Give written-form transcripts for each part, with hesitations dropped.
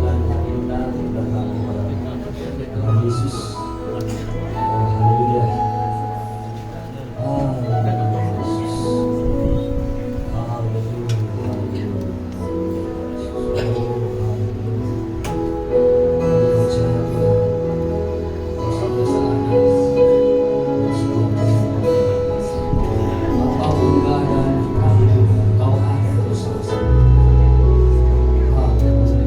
Tuhan kita datang kepada Tuhan Yesus. Oh, haleluya. Haleluya Yesus. Haleluya. Haleluya. Oh, haleluya. Kami percaya Tuhan, Kau senantiasa ada dan sudah menyertai. Apapun keadaan kami, Kau ada bersama-sama. Haleluya.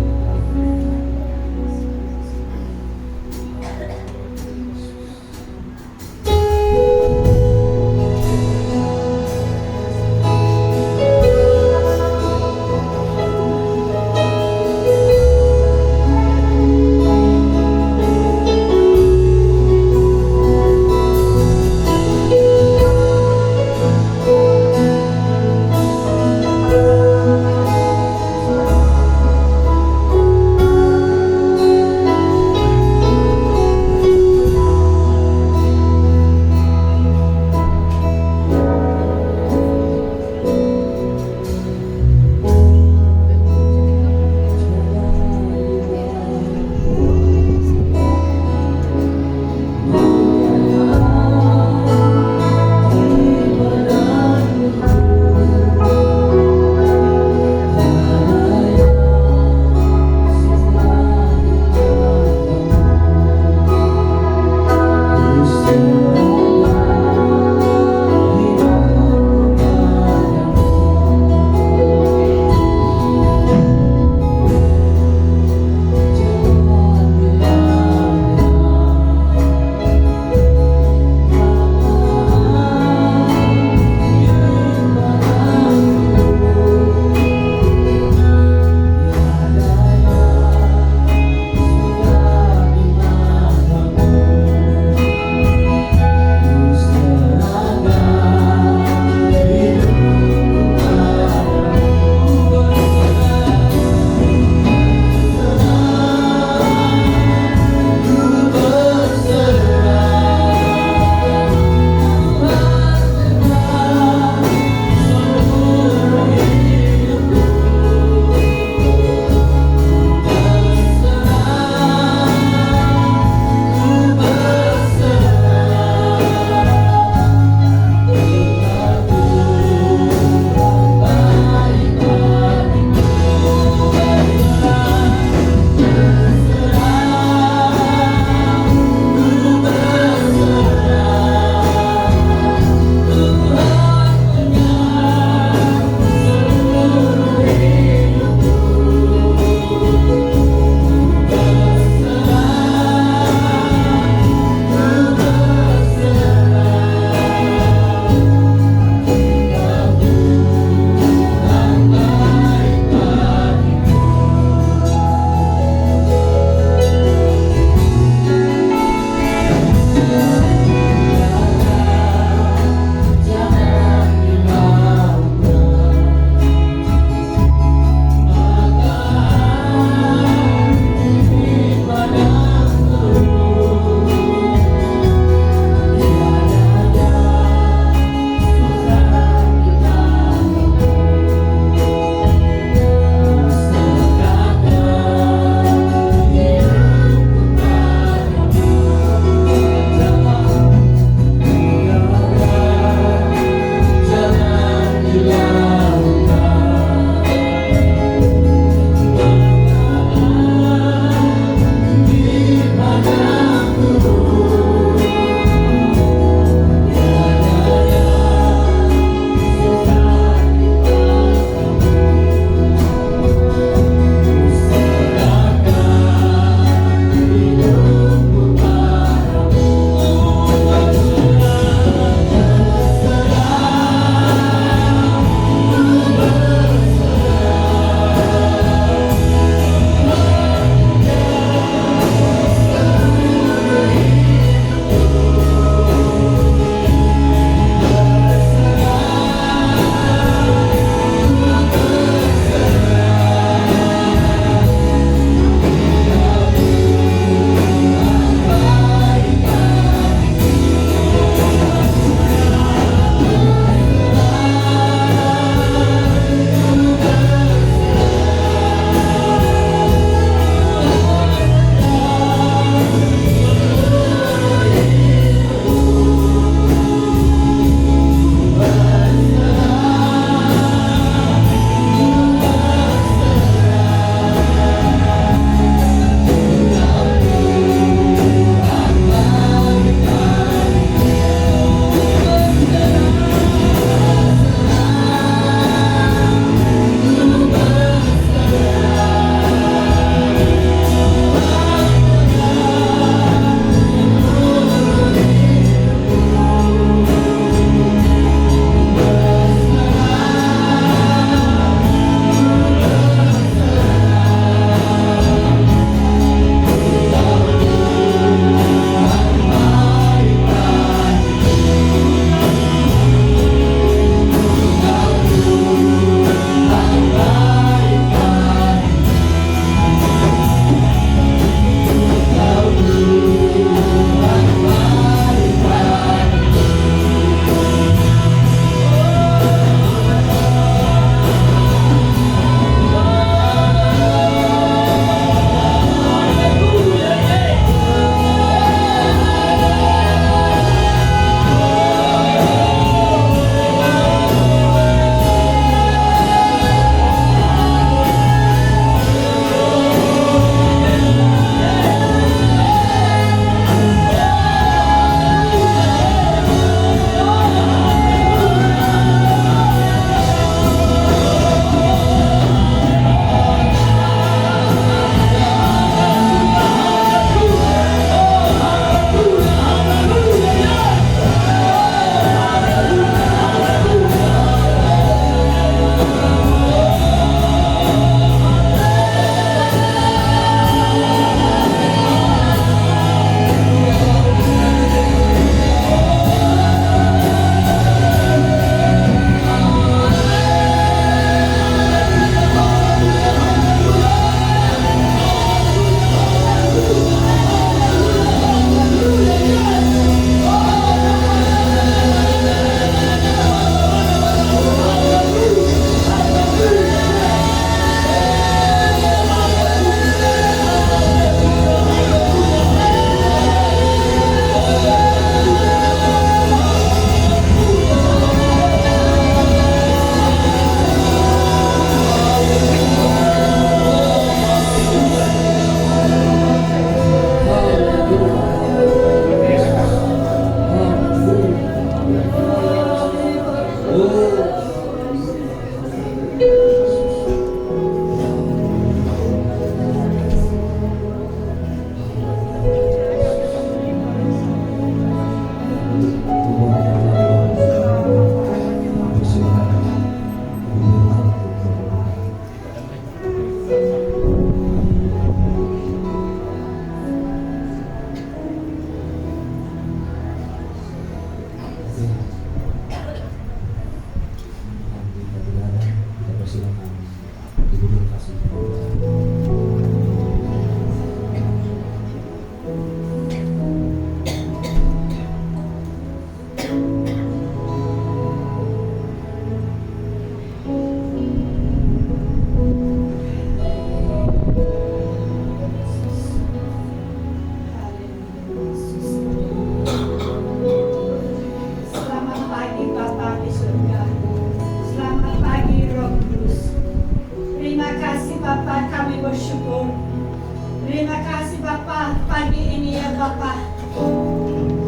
Bapa pagi ini ya Bapa.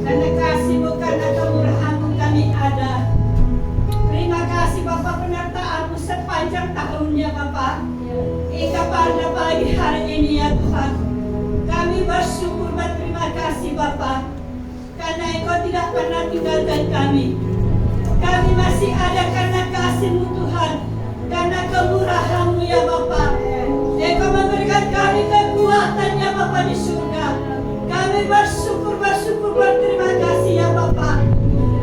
Karena kasih-Mu, karena kemurahan-Mu kami ada. Terima kasih Bapa penyertaan-Mu sepanjang tahunnya Bapa. Hingga pada pagi hari ini ya Tuhan. Kami bersyukur berterima kasih Bapa. Karena Engkau tidak pernah tinggalkan kami. Kami masih ada karena kasih-Mu Tuhan. Karena kemurahan-Mu ya Bapa. Engkau memberikan kami kekuatan ya Bapa di surga. Kami bersyukur berterima kasih ya Bapa.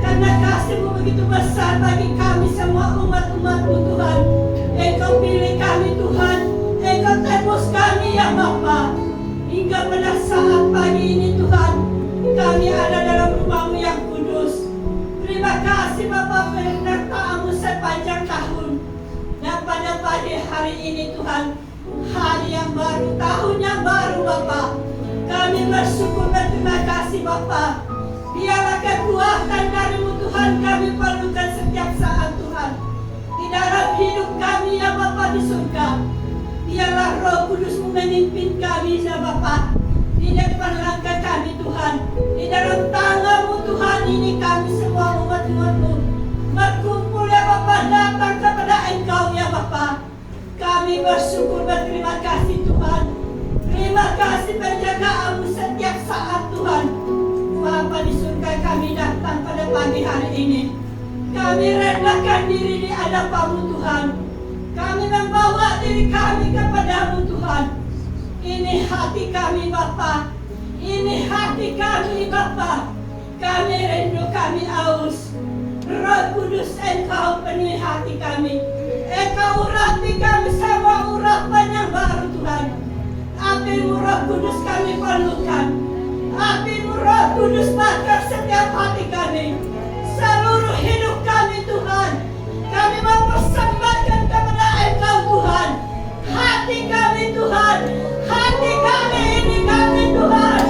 Karena kasih-Mu begitu besar bagi kami semua umat-umat-Mu Tuhan. Engkau pilih kami Tuhan. Engkau tebus kami ya Bapa. Hingga pada saat pagi ini Tuhan, kami ada dalam rumah-Mu yang kudus. Terima kasih Bapa penyertaan-Mu sepanjang tahun. Dan pada pagi hari ini Tuhan, hari yang baru, tahun yang baru Bapa. Kami bersyukur berterima kasih Bapa. Biarlah kekuatan dari-Mu Tuhan kami perlukan setiap saat Tuhan. Di dalam hidup kami ya Bapa di surga. Biarlah Roh Kudus-Mu memimpin kami ya Bapa. Di depan langkah kami Tuhan. Di dalam tangan-Mu Tuhan ini kami semua umat-umat-Mu berkumpul ya Bapa, datang kepada Engkau ya Bapa. Kami bersyukur berterima kasih Tuhan. Terima kasih penjagaan-Mu setiap saat Tuhan. Bapa di surga, kami datang pada pagi hari ini. Kami rendahkan diri di hadapan-Mu Tuhan. Kami membawa diri kami kepada-Mu Tuhan. Ini hati kami Bapa. Ini hati kami Bapa. Kami rindu, kami aus. Roh Kudus Engkau penuhi hati kami. Engkau urapi kami semua urapan yang baru Tuhan. Api-Mu Roh Kudus kami perlukan. Api-Mu Roh Kudus bakar setiap hati kami. Seluruh hidup kami Tuhan. Kami mempersembahkan kepada Engkau Tuhan. Hati kami Tuhan. Hati kami ini kami Tuhan.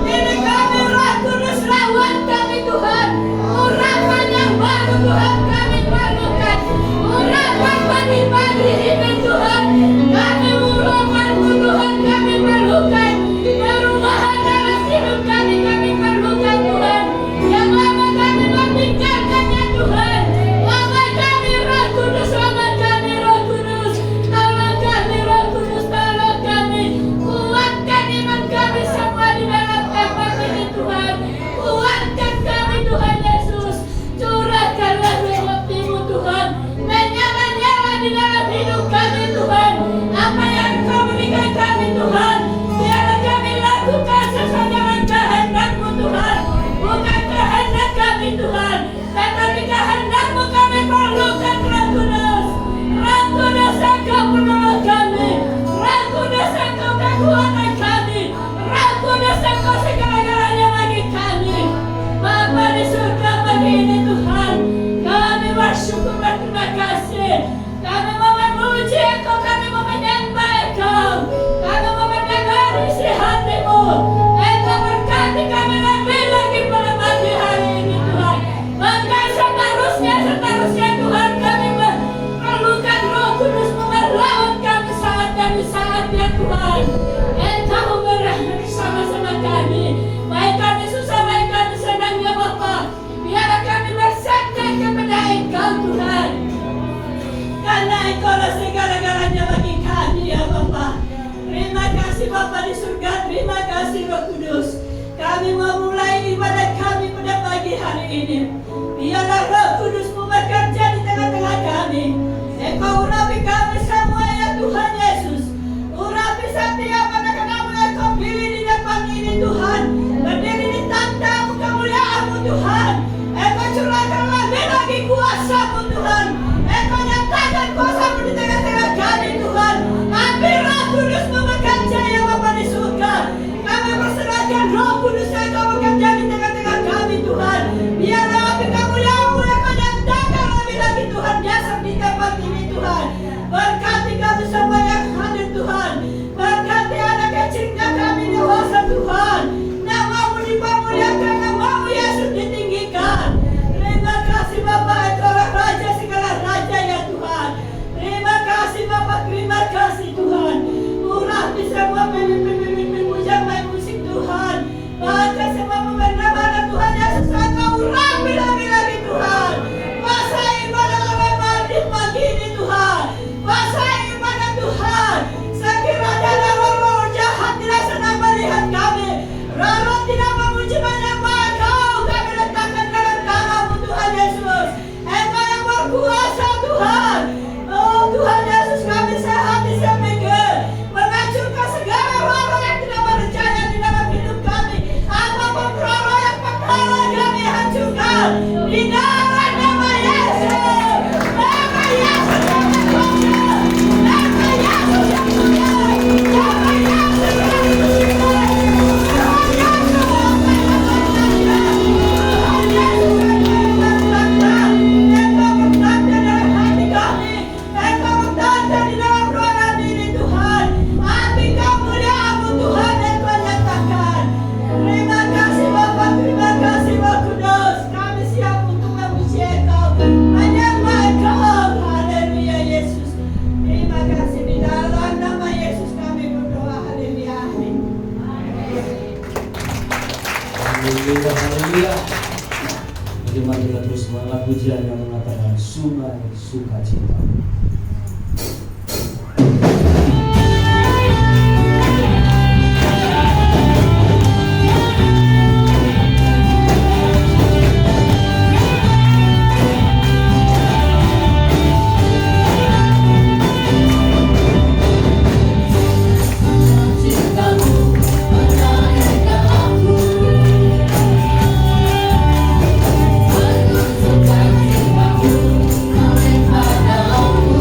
Ini kami Roh Kudus rawat kami Tuhan. Urapan yang baru Tuhan kami perlukan. Urapan pagi-pagi ini Tuhan. Kami urapan-Mu Tuhan kami perlukan. Perubahan dalam hidup kami perlukan Tuhan. Yang lama kami meninggalkannya Tuhan. Lama kami Roh Kudus, lama kami Roh Kudus. Tolong kami Roh Kudus, tolong kami. Kuatkan iman kami semua di dalam tempat ini Tuhan. Kuatkan kami Tuhan Yesus. Curahkanlah rahmat-Mu Tuhan. Menyala-nyala di dalam hidup kami Tuhan. Apa yang Kau berikan kami Tuhan, biarlah kami lakukan sesuai dengan kehendak-Mu Tuhan. Bukan kehendak kami Tuhan, tetapi kehendak-Mu kami perlukan Roh Kudus. Roh Kudus Engkau penolong kami. Roh Kudus Engkau kekuatan kami. Roh Kudus Engkau segala-galanya bagi kami. Bapa di surga pagi ini Tuhan, kami bersyukur berterima kasih. Kami mau memuji Engkau, kami mau menyembah Engkau. Kami mau mendengar isi hati-Mu. Engkau berkati kami lebih lagi pada pagi hari ini Tuhan. Bahkan seterusnya Tuhan, kami perlukan Roh Kudus-Mu merawat kami saat demi saatnya Tuhan. Engkau bersama-sama kami. Baik kami susah, baik kami senang ya Bapa. Biarlah kami bersandar kepada Engkau Tuhan. Karena Engkau lah segala-galanya bagi kami ya Bapa. Terima kasih Bapa di surga. Terima kasih Roh Kudus. Kami mau mulai ibadah kami pada pagi hari ini. Biarlah Roh Kudus-Mu bekerja di tengah-tengah kami. Engkau urapi kami semua ya Tuhan Yesus. Urapi setiap anak-anak-Mu yang Kau pilih di depan ini Tuhan. Berdiri di tanda-Mu kemuliaan-Mu Tuhan. Engkau curahkan lagi kuasa-Mu Tuhan. Engkau nyatakan kuasa-Mu di tengah-tengah kami Tuhan. Api Roh Kudus-Mu bekerja ya Bapa di surga. Haleluya, haleluya. Bagaimana kita terus mengangkat pujian yang mengatakan sungai sukacita. Aku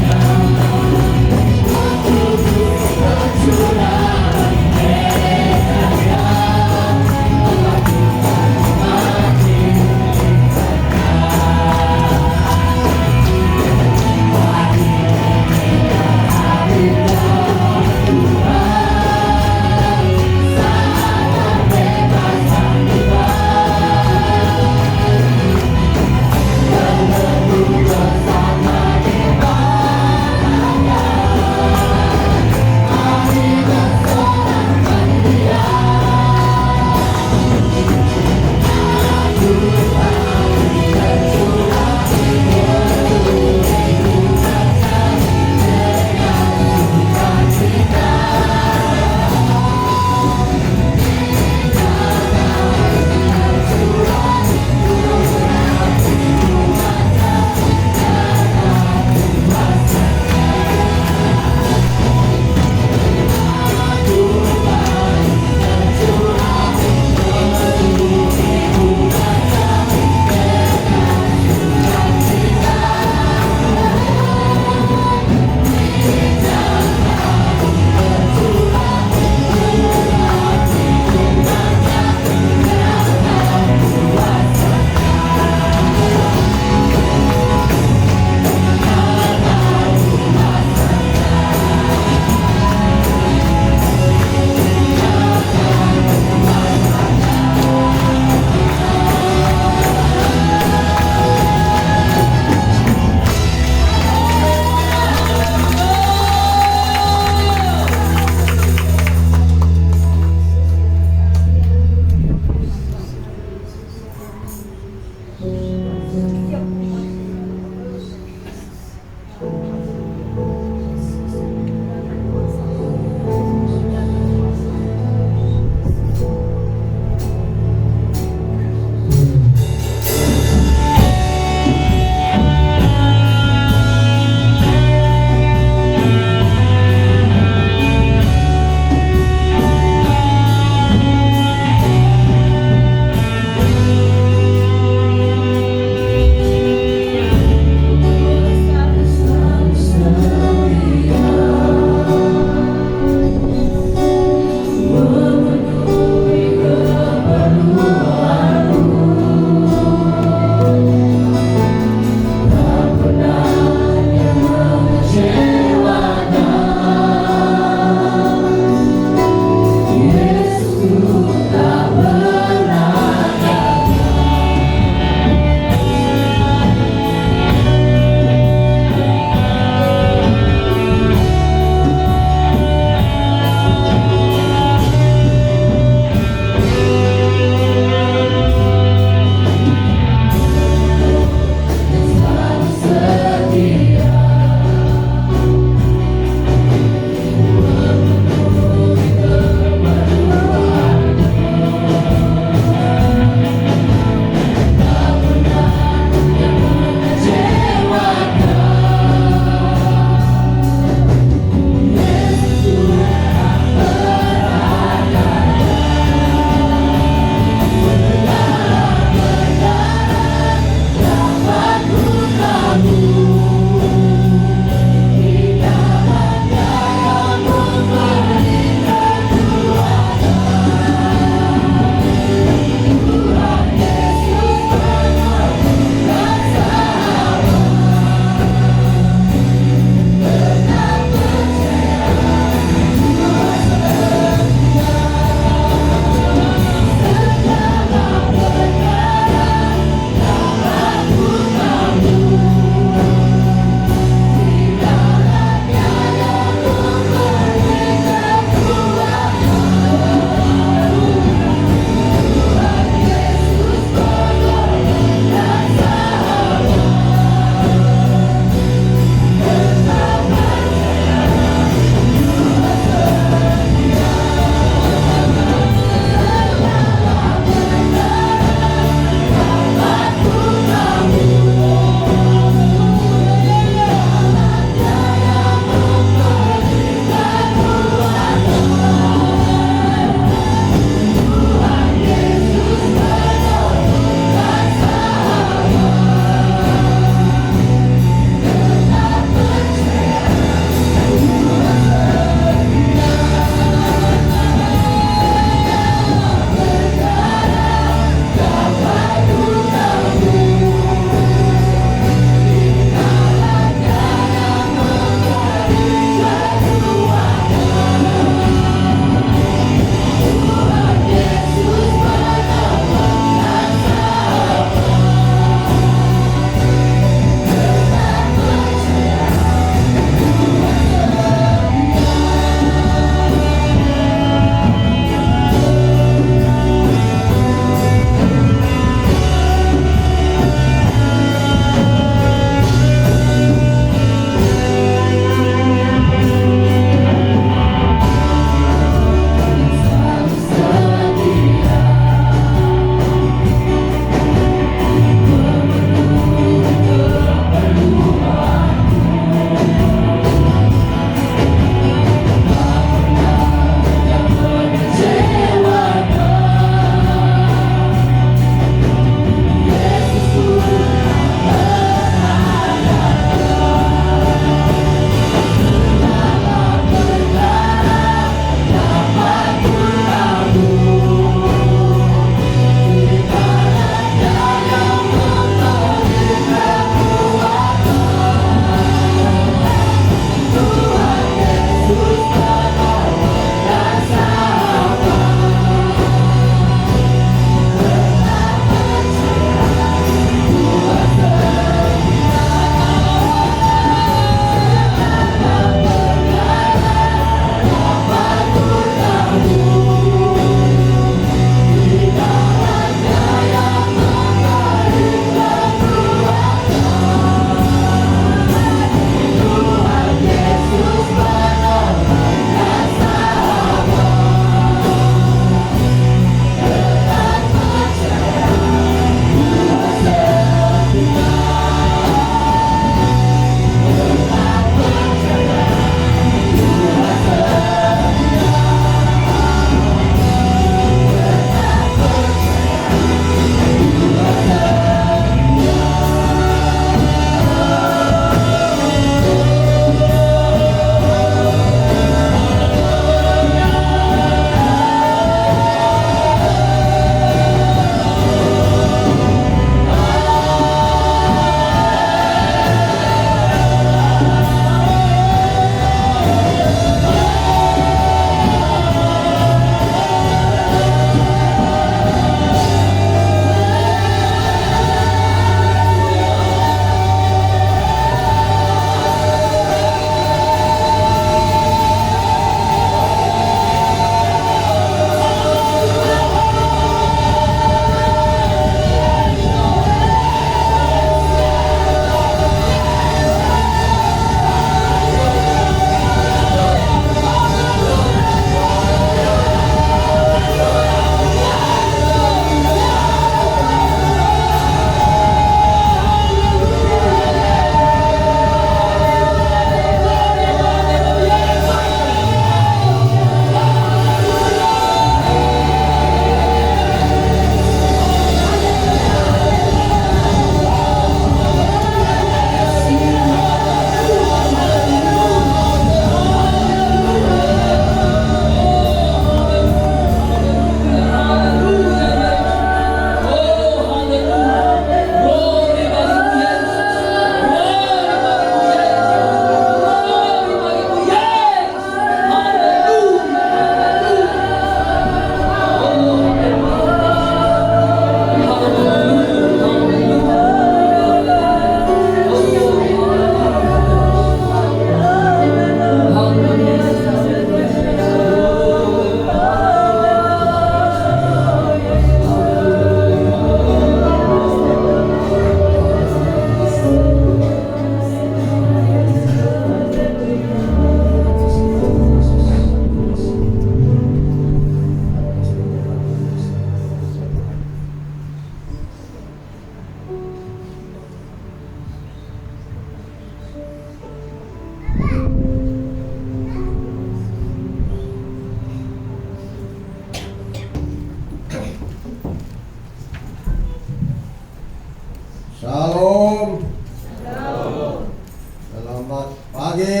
Selamat pagi.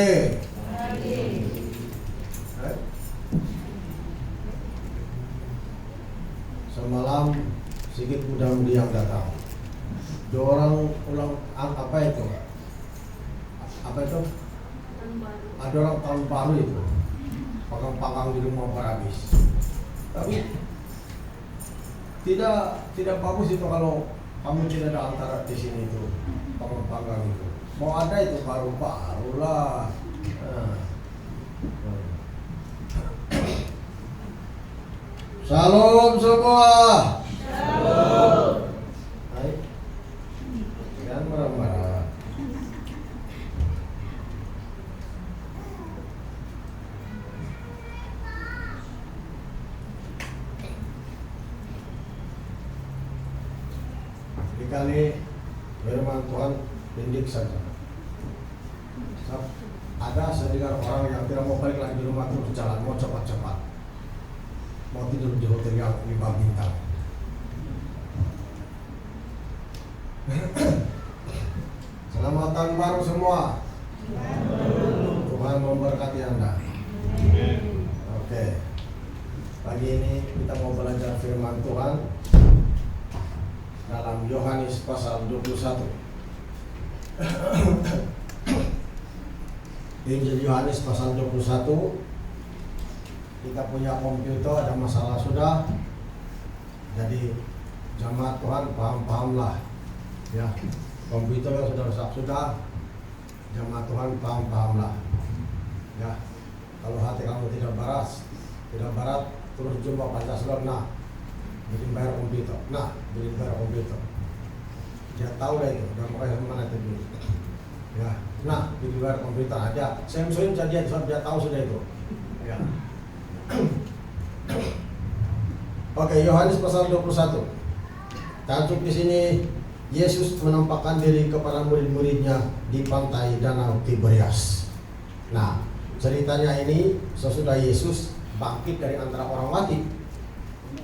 Semalam sedikit muda-mudi yang datang. Dua orang ulang apa itu? Apa itu? Ada orang tahun baru itu. Panggang-panggang di rumah berhabis. Tapi tidak bagus itu kalau kamu tidak ada antara di sini itu panggang-panggang itu. Mau ada itu baru-barulah. Shalom semua. Shalom. Hai. Jangan marah-marah. Dikali firman Tuhan pendik saja. Ada sedengar orang yang tidak mau balik lagi di rumah terus jalan, mau cepat-cepat, mau tidur di hotel yang 5 bintang. Selamat tahun baru semua. Tuhan memberkati Anda. Oke. Pagi ini kita mau belajar firman Tuhan dalam Yohanes pasal 21. Injil Yohanes pasal 21. Kita punya komputer, ada masalah sudah. Jadi jamaat Tuhan paham-pahamlah. Ya, komputer yang sudah rusak sudah. Jamaat Tuhan paham-pahamlah. Ya, kalau hati kamu tidak barat, terus jumpa Pancasila, nah, bikin bayar komputer. Nah, bikin bayar komputer. Dia tahu lah itu, udah makanya mana itu dulu. Ya, nah, bikin bayar komputer aja. Samsung dia tahu sudah itu. Ya. Oke, Yohanes pasal 21. Tajuk di sini, Yesus menampakkan diri kepada murid-muridnya di pantai Danau Tiberias. Nah, ceritanya ini sesudah Yesus bangkit dari antara orang mati,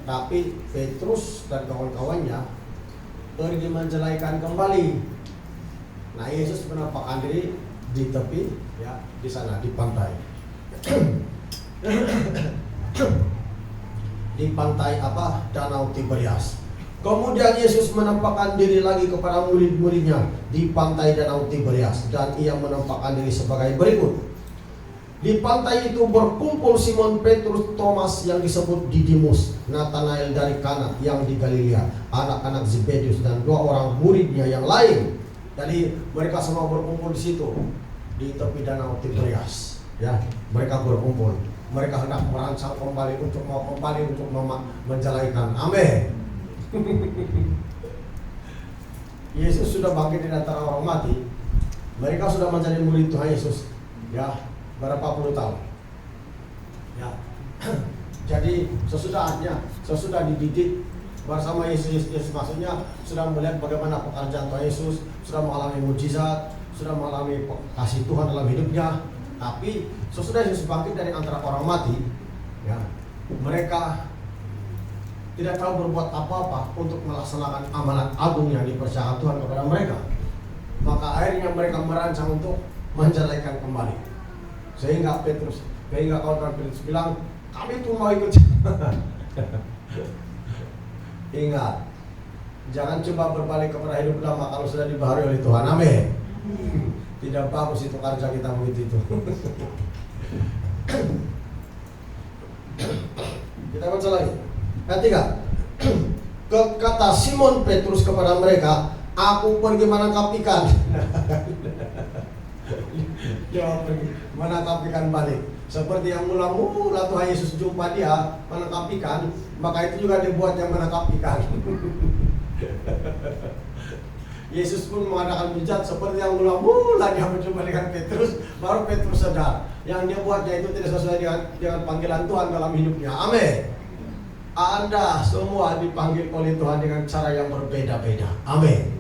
tapi Petrus dan kawan-kawannya pergi menjelaikan kembali. Nah, Yesus menampakkan diri di tepi, ya, di sana di pantai. Di pantai apa? Danau Tiberias. Kemudian Yesus menampakkan diri lagi kepada murid-muridnya di pantai Danau Tiberias, dan ia menampakkan diri sebagai berikut. Di pantai itu berkumpul Simon Petrus, Thomas yang disebut Didimus, Nathanael dari Kana yang di Galilea, anak-anak Zebedius, dan 2 orang muridnya yang lain. Jadi mereka semua berkumpul di situ di tepi Danau Tiberias. Ya, mereka berkumpul. Mereka hendak merancang kembali untuk menjalaikan. Amin. Yesus sudah bangkit dari antara orang mati. Mereka sudah menjadi murid Tuhan Yesus. Ya, berapa puluh tahun. Ya. Jadi sesudah dididik bersama Yesus, maksudnya sudah melihat bagaimana pekerjaan Tuhan Yesus, sudah mengalami mujizat, sudah mengalami kasih Tuhan dalam hidupnya. Tapi sesudah Yesus bangkit dari antara orang mati, ya, mereka tidak tahu berbuat apa-apa untuk melaksanakan amanat agung yang dipercayakan Tuhan kepada mereka. Maka akhirnya mereka merancang untuk menjalaikan kembali. Sehingga kawan-kawan Petrus bilang, kami tuh mau ikut. Ingat, jangan coba berbalik kepada hidup lama kalau sudah dibaharui oleh Tuhan. Amin. Tidak bagus itu kerja kita begitu itu. Kita baca lagi. Ayat 3. Kata Simon Petrus kepada mereka, aku pergi menangkap ikan. Dia pergi menangkap ikan balik. Seperti yang mula-mula Tuhan Yesus jumpa dia menangkap ikan, maka itu juga dibuat yang menangkap ikan. Yesus pun mengadakan mujizat seperti yang mula-mula dia berjumpa dengan Petrus, baru Petrus sadar yang dia buatnya itu tidak sesuai dengan panggilan Tuhan dalam hidupnya. Amin. Anda semua dipanggil oleh Tuhan dengan cara yang berbeda-beda. Amin.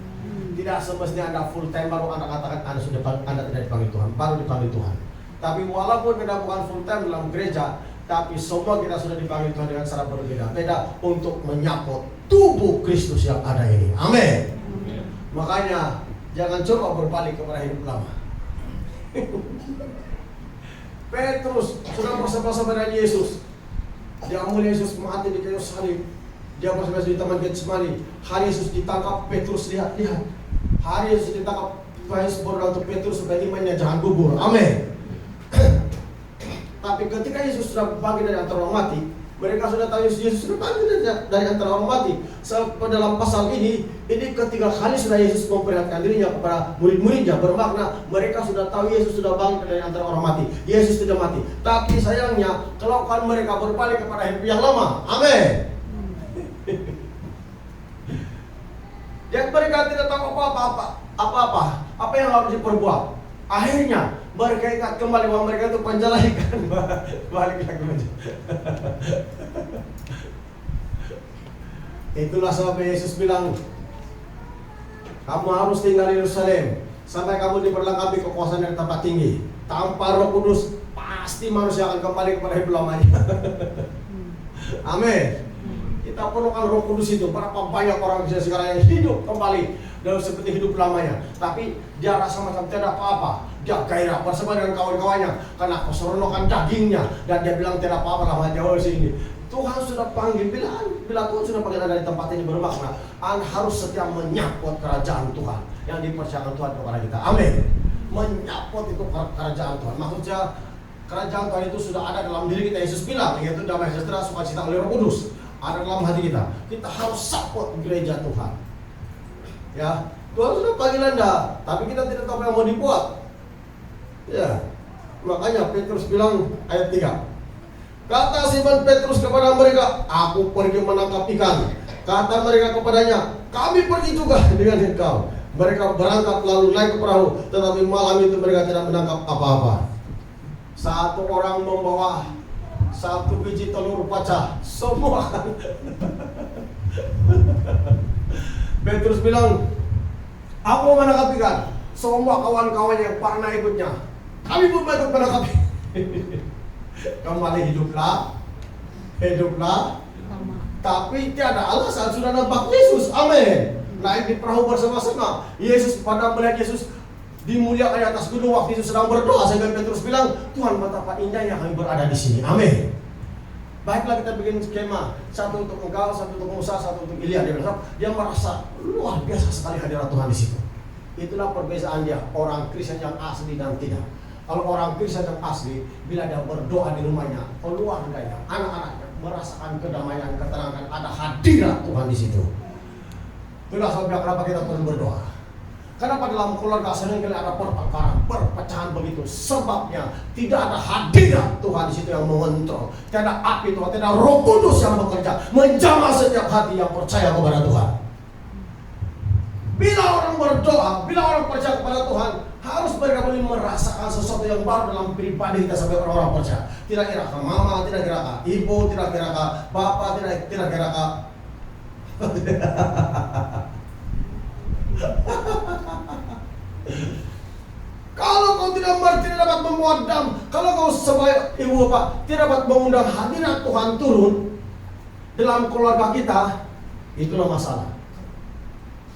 Tidak semestinya Anda full time baru Anda katakan Anda tidak dipanggil Tuhan, baru dipanggil Tuhan. Tapi walaupun Anda bukan full time dalam gereja, tapi semua kita sudah dipanggil Tuhan dengan cara berbeda-beda untuk menyaput tubuh Kristus yang ada ini. Amin. Makanya jangan coba berbalik kepada hidup lama. Petrus sudah bersama-sama dengan Yesus. Dia melihat Yesus mati di kayu salib. Dia bersama di taman Getsemani. Hari Yesus ditangkap, Petrus lihat. Hari Yesus ditangkap, Yesus berdoa untuk Petrus supaya imannya jangan gugur. Amin. Tapi ketika Yesus sudah bangkit dari antara orang mati, mereka sudah tahu Yesus sudah bangkit dari antara orang mati. Dalam pasal ini ketiga kali sudah Yesus memperlihatkan dirinya kepada murid-muridnya, bermakna mereka sudah tahu Yesus sudah bangkit dari antara orang mati. Yesus sudah mati. Tapi sayangnya, kelakuan mereka berbalik kepada hidup yang lama. Amin. Dan mereka tidak tahu apa-apa yang harus diperbuat. Akhirnya mereka ingat kembali bahwa mereka itu penjala ikan. Balik lagi aja. Itulah sebabnya Yesus bilang, kamu harus tinggal di Yerusalem sampai kamu diperlengkapi kekuasaan dari tempat tinggi. Tanpa Roh Kudus pasti manusia akan kembali kepada hidup lamanya. Amin. Kita perlukan Roh Kudus itu. Berapa banyak orang sekarang yang hidup kembali dalam seperti hidup lamanya, tapi dia rasa macam tidak apa-apa. Dia gairah bersama dengan kawan-kawannya karena keseronokan dagingnya, dan dia bilang tidak apa-apa lah jauh sini. Tuhan sudah panggil, bila Tuhan sudah panggil Anda di tempat ini, bermakna Anda harus setia menyapot kerajaan Tuhan yang dipercayakan Tuhan kepada kita. Amin. Menyapot itu kerajaan Tuhan. Maksudnya kerajaan Tuhan itu sudah ada dalam diri kita. Yesus bilang, yaitu damai sejahtera, sukacita oleh Roh Kudus ada dalam hati kita. Kita harus support gereja Tuhan. Ya, Tuhan sudah panggil Anda, tapi kita tidak tahu apa yang mau dibuat. Ya, makanya Petrus bilang ayat 3. Kata Simon Petrus kepada mereka, aku pergi menangkap ikan. Kata mereka kepadanya, kami pergi juga dengan engkau. Mereka berangkat lalu naik ke perahu, tetapi malam itu mereka tidak menangkap apa-apa. Satu orang membawa 1 biji telur pecah, semua. Petrus bilang, aku mau menangkap ikan. Semua kawan-kawan yang pernah ikutnya, kami pun ikut menangkap. Kembali hiduplah. Tapi tiada alasan, sudah nampak Yesus. Amin. Naik di perahu bersama-sama. Yesus, pada melihat Yesus dimuliakan di atas gunung waktu itu sedang berdoa, sehingga Petrus bilang, Tuhan, betapa indahnya kami berada di sini. Amin. Baiklah, kita bikin skema, satu untuk engkau, satu untuk Musa, satu untuk Ilya. Dia merasa luar biasa sekali hadirat Tuhan di situ. Itulah perbedaan dia, orang Kristen yang asli dan tidak. Kalau orang Kristen yang asli, bila dia berdoa di rumahnya, keluarganya, anak-anaknya merasakan kedamaian, ketenangan, ada hadirat Tuhan di situ. Itulah sebabnya kenapa kita perlu berdoa. Kenapa dalam keluarga seringkali ada pertengkaran, perpecahan begitu? Sebabnya tidak ada hadirat Tuhan di situ yang mengontrol. Tidak ada api Tuhan, tidak ada Roh Kudus yang bekerja, menjamah setiap hati yang percaya kepada Tuhan. Bila orang berdoa, bila orang percaya kepada Tuhan, harus mereka boleh merasakan sesuatu yang baru dalam pribadi kita sebagai orang-orang percaya. Tidak kira ke mama, tidak kira ke ibu, tidak kira ke bapak, tidak kira ke kalau kau tidak dapat memuadam, kalau kau sebagai ibu bapak tidak dapat mengundang hadirat Tuhan turun dalam keluarga kita, itulah masalah.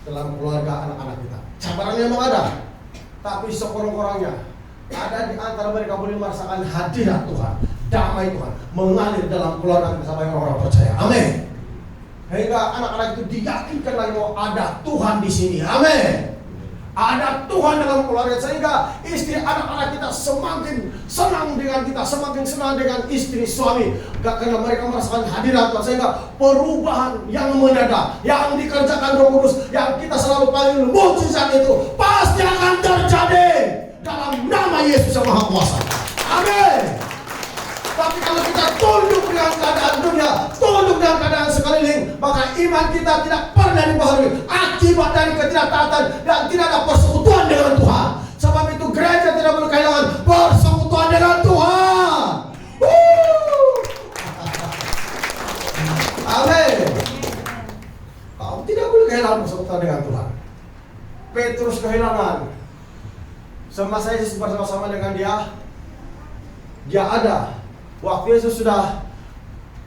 Dalam keluarga anak-anak kita, cabarannya memang ada, tapi sekurang-kurangnya ada di antara mereka boleh merasakan hadirat Tuhan, damai Tuhan mengalir dalam keluarga kita sebagai orang-orang percaya. Amin. Sehingga anak-anak itu diyakinkan lagi bahwa ada Tuhan di sini. Amin. Ada Tuhan dalam keluarga, sehingga istri anak-anak kita semakin senang dengan kita, semakin senang dengan istri suami, karena mereka merasakan hadirat Tuhan. Sehingga perubahan yang mendadak, yang dikerjakan Roh Kudus, yang kita selalu panggil mukjizat itu pasti akan terjadi dalam nama Yesus yang Maha Kuasa. Amin. Tapi kalau kita tunduk dengan keadaan dunia, tunduk dengan keadaan sekeliling, maka iman kita tidak pernah dipengaruhi akibat dari ketidaktaatan dan tidak ada persekutuan dengan Tuhan. Sebab itu gereja tidak boleh kehilangan persekutuan dengan Tuhan. Amin. Kau tidak boleh kehilangan persekutuan dengan Tuhan. Petrus kehilangan. Semasa Yesus bersama-sama dengan dia ada. Waktu Yesus sudah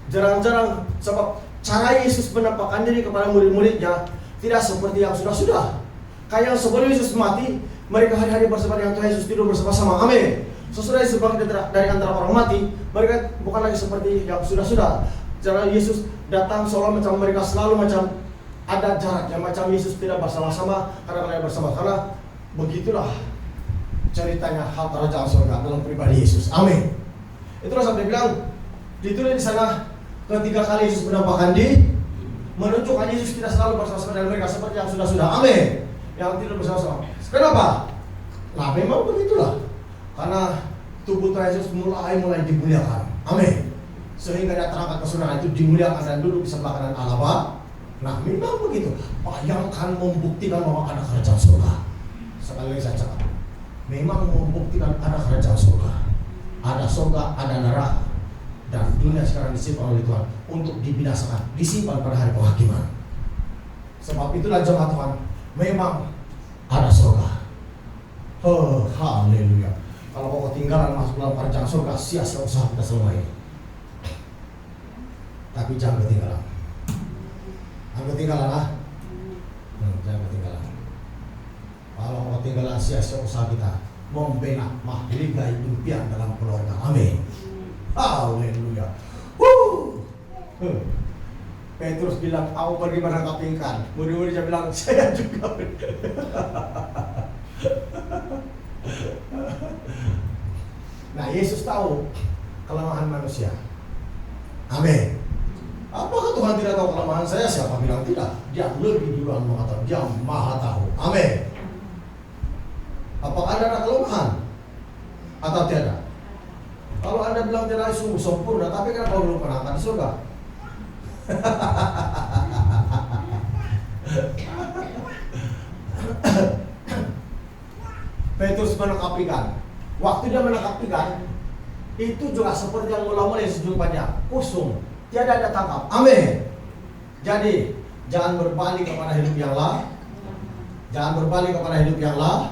jarang-jarang, sebab cara Yesus menampakkan diri kepada murid-muridnya tidak seperti yang sudah-sudah. Kayak sebelum Yesus mati, Mereka hari-hari bersama dengan Tuhan Yesus, tidur bersama-sama. Amin. Sesudah Yesus bangkit dari antara orang mati, mereka bukan lagi seperti yang sudah-sudah. Cara Yesus datang seolah macam mereka selalu macam ada jarak, yang macam Yesus tidak bersama-sama karena mereka bersama. Karena begitulah ceritanya hal kerajaan surga dalam pribadi Yesus. Amin. Itulah sampai bilang ditulis di sana ketiga kali Yesus menampakkan diri, menunjukkan Yesus tidak selalu bersama-sama dengan mereka seperti yang sudah-sudah. Amin. Yang tidak bersama-sama. Kenapa? Nah memang begitulah. Karena tubuh Tuhan Yesus mulai dimuliakan. Amin. Sehingga dia terangkat ke surga itu dimuliakan dan duduk di sebelah kanan Allah Bapa. Nah memang begitu. Bayangkan membuktikan bahwa ada kerajaan surga. Sekali lagi saya cakap, memang membuktikan ada kerajaan surga. Ada surga, ada neraka. Dan dunia sekarang disimpan oleh Tuhan untuk dibinasakan, disimpan pada hari penghakiman. Sebab itulah jemaat Tuhan, memang ada surga. Oh, haleluya. Kalau kau ketinggalan masuk dalam kerajaan surga, sia-sia usaha kita semua ini. Tapi jangan ketinggalan. Jangan ketinggalan lah. Jangan ketinggalan. Kalau kau ketinggalan, sia-sia usaha kita membina mahligai impian dalam keluarga. Amin. Haleluya. Petrus bilang, "Aku pergi menangkap ikan." Murid-muridnya bilang, "Saya juga." Nah, Yesus tahu kelemahan manusia. Amin. Apakah Tuhan tidak tahu kelemahan saya? Siapa bilang tidak? Dia lebih duluan mengatakan, Dia Maha tahu. Amin. Apakah ada kelemahan atau tidak? Kalau Anda bilang tidak, sungguh sempurna, tapi kenapa belum pernah angkat di surga? Petrus menangkap ikan. Waktu dia menangkap ikan, itu juga seperti yang mula-mula Yesus jumpanya, kosong, tiada ada tangkap. Amin. Jadi jangan berbalik kepada hidup yang lain. Jangan berbalik kepada hidup yang lain.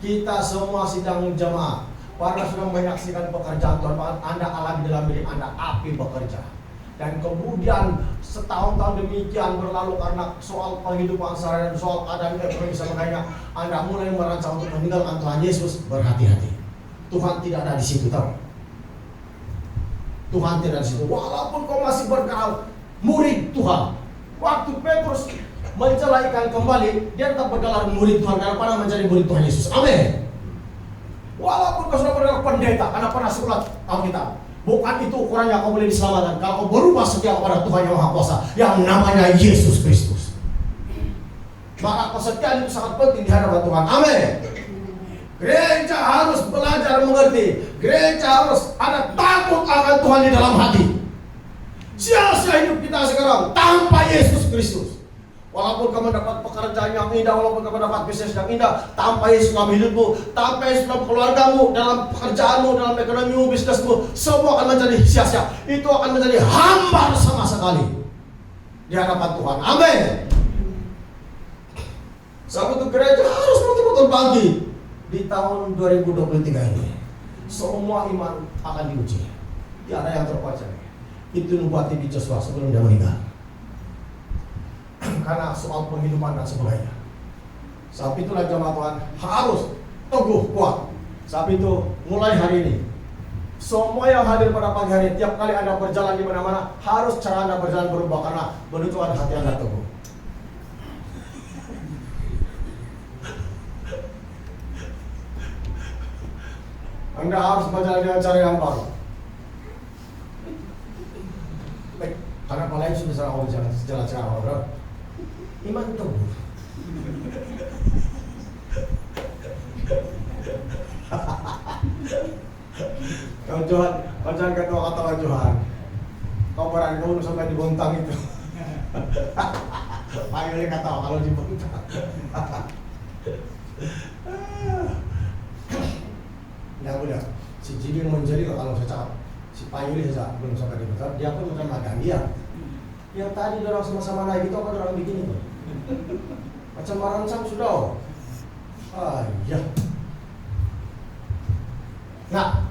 Kita semua sidang jemaat, para sudah menyaksikan pekerjaan Tuhan. Anda alami dalam diri Anda api bekerja. Dan kemudian setahun-tahun demikian berlalu karena soal penghidupan sehari-hari, soal keadaan ekonomi sebagainya, Anda mulai merancang untuk meninggalkan Tuhan Yesus. Berhati-hati. Tuhan tidak ada di situ, tahu? Tuhan tidak di situ. Walaupun kau masih bergerak murid Tuhan. Waktu Petrus mencela ikan kembali, dia tetap bergelar murid Tuhan karena pernah menjadi murid Tuhan Yesus. Amin. Walaupun kau sudah bergelar pendeta karena pernah sekolah Alkitab. Bukan itu ukurannya kau boleh diselamatkan. Kalau kau berubah setia kepada Tuhan yang Maha Kuasa, yang namanya Yesus Kristus, maka kesetiaan itu sangat penting di hadapan Tuhan. Amin. Gereja harus belajar mengerti. Gereja harus ada takut akan Tuhan di dalam hati. Sia-sia hidup kita sekarang tanpa Yesus Kristus. Walaupun kamu dapat pekerjaan yang indah, walaupun kamu dapat bisnis yang indah, tanpa Yesus dalam hidupmu, tanpa Yesus dalam keluargamu, dalam pekerjaanmu, dalam ekonomimu, bisnismu, semua akan menjadi sia-sia. Itu akan menjadi hambar sama sekali di hadapan Tuhan. Amin. Sebab itu gereja harus betul-betul bangkit di tahun 2023 ini. Semua iman akan diuji. Tidak ada yang terpercaya. Itu nubuat Nabi Joshua sebelum dia meninggal. Karena soal penghidupan dan sebagainya. Sebab itulah jemaat Tuhan harus teguh kuat. Sebab itu mulai hari ini, semua yang hadir pada pagi hari, tiap kali Anda berjalan di mana-mana, harus cara Anda berjalan berubah karena menunjukkan hati Anda teguh. Anda harus berjalan dengan cara yang baru. Baik, karena kalian sudah salah jalan sekarang, bro. Iman teguh. Kau Tuhan, jangan kata Tuhan. Kau berani kau sampai dibontang itu. Ayo dia kata kalau dibontang. Ya udah, si Jidin menjadi kalau saya cakap, si Payuli saja belum sampai dibontang, dia pun bukan magang dia. Yang tadi orang sama-sama naik itu apa orang bikin itu? Macam merancang sudah. Ya. Nah,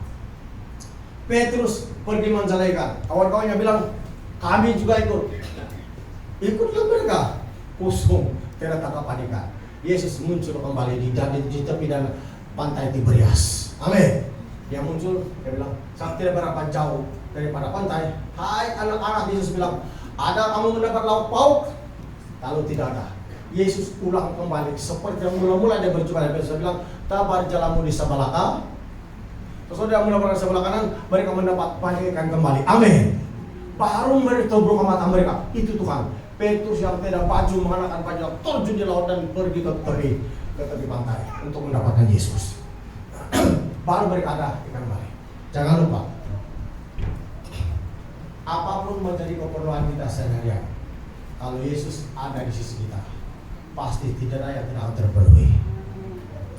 Petrus pergi menjalaikan. Kawan-kawannya bilang, kami juga ikut. Ikutlah mereka. Kosong, tidak tangkap ikan. Yesus muncul kembali di tepi dan pantai Tiberias. Amin. Dia muncul, dia bilang, saat tidak berapa jauh daripada pantai, hai anak-anak, Yesus bilang, ada kamu mendapat lauk pauk? Lalu tidak ada. Yesus ulang kembali seperti yang mula-mula dia berjumpa dengan Petrus, bilang, tabar jalanmu di sebelah kanan. Terus dia mula-mula di sebelah kanan, mereka mendapat banyak ikan kembali. Amin. Baru mereka terbuka mata mereka, itu Tuhan. Petrus yang tidak baju mengenakan baju terjun di laut dan pergi ke tepi pantai untuk mendapatkan Yesus. Baru mereka ada ikan kembali. Jangan lupa, apapun menjadi keperluan kita sehari-hari, kalau Yesus ada di sisi kita, pasti tidak ada yang tidak akan terpenuhi.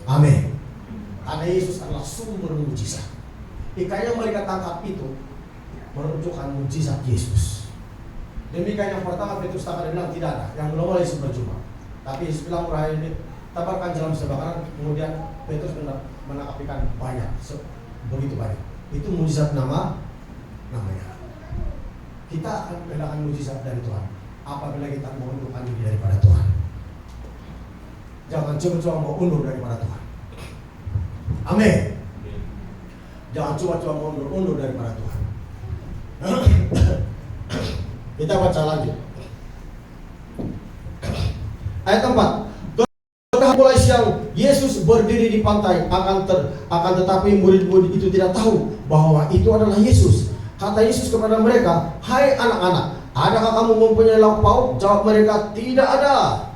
Amin. Karena Yesus adalah sumber mujizat. Ikan yang mereka tangkap itu menunjukkan mujizat Yesus. Demikian yang pertama Petrus tangkap, bilang tidak ada. Yang belum mulai Yesus berjumpa. Tapi Yesus bilang, murah ini tabarkan jalan sebelah kanan. Kemudian Petrus menangkap ikan banyak, begitu banyak. Itu mujizat namanya. Kita akan kehilangan mujizat dari Tuhan apabila kita mengundurkan diri daripada Tuhan. Jangan coba-coba mau undur daripada Tuhan. Amin. Jangan coba-coba mau undur daripada Tuhan. Kita baca lanjut. Ayat 4. Ketika mulai siang, Yesus berdiri di pantai, akan tetapi murid-murid itu tidak tahu bahwa itu adalah Yesus. Kata Yesus kepada mereka, hai anak-anak, adakah kamu mempunyai lauk pauk? Jawab mereka, tidak ada.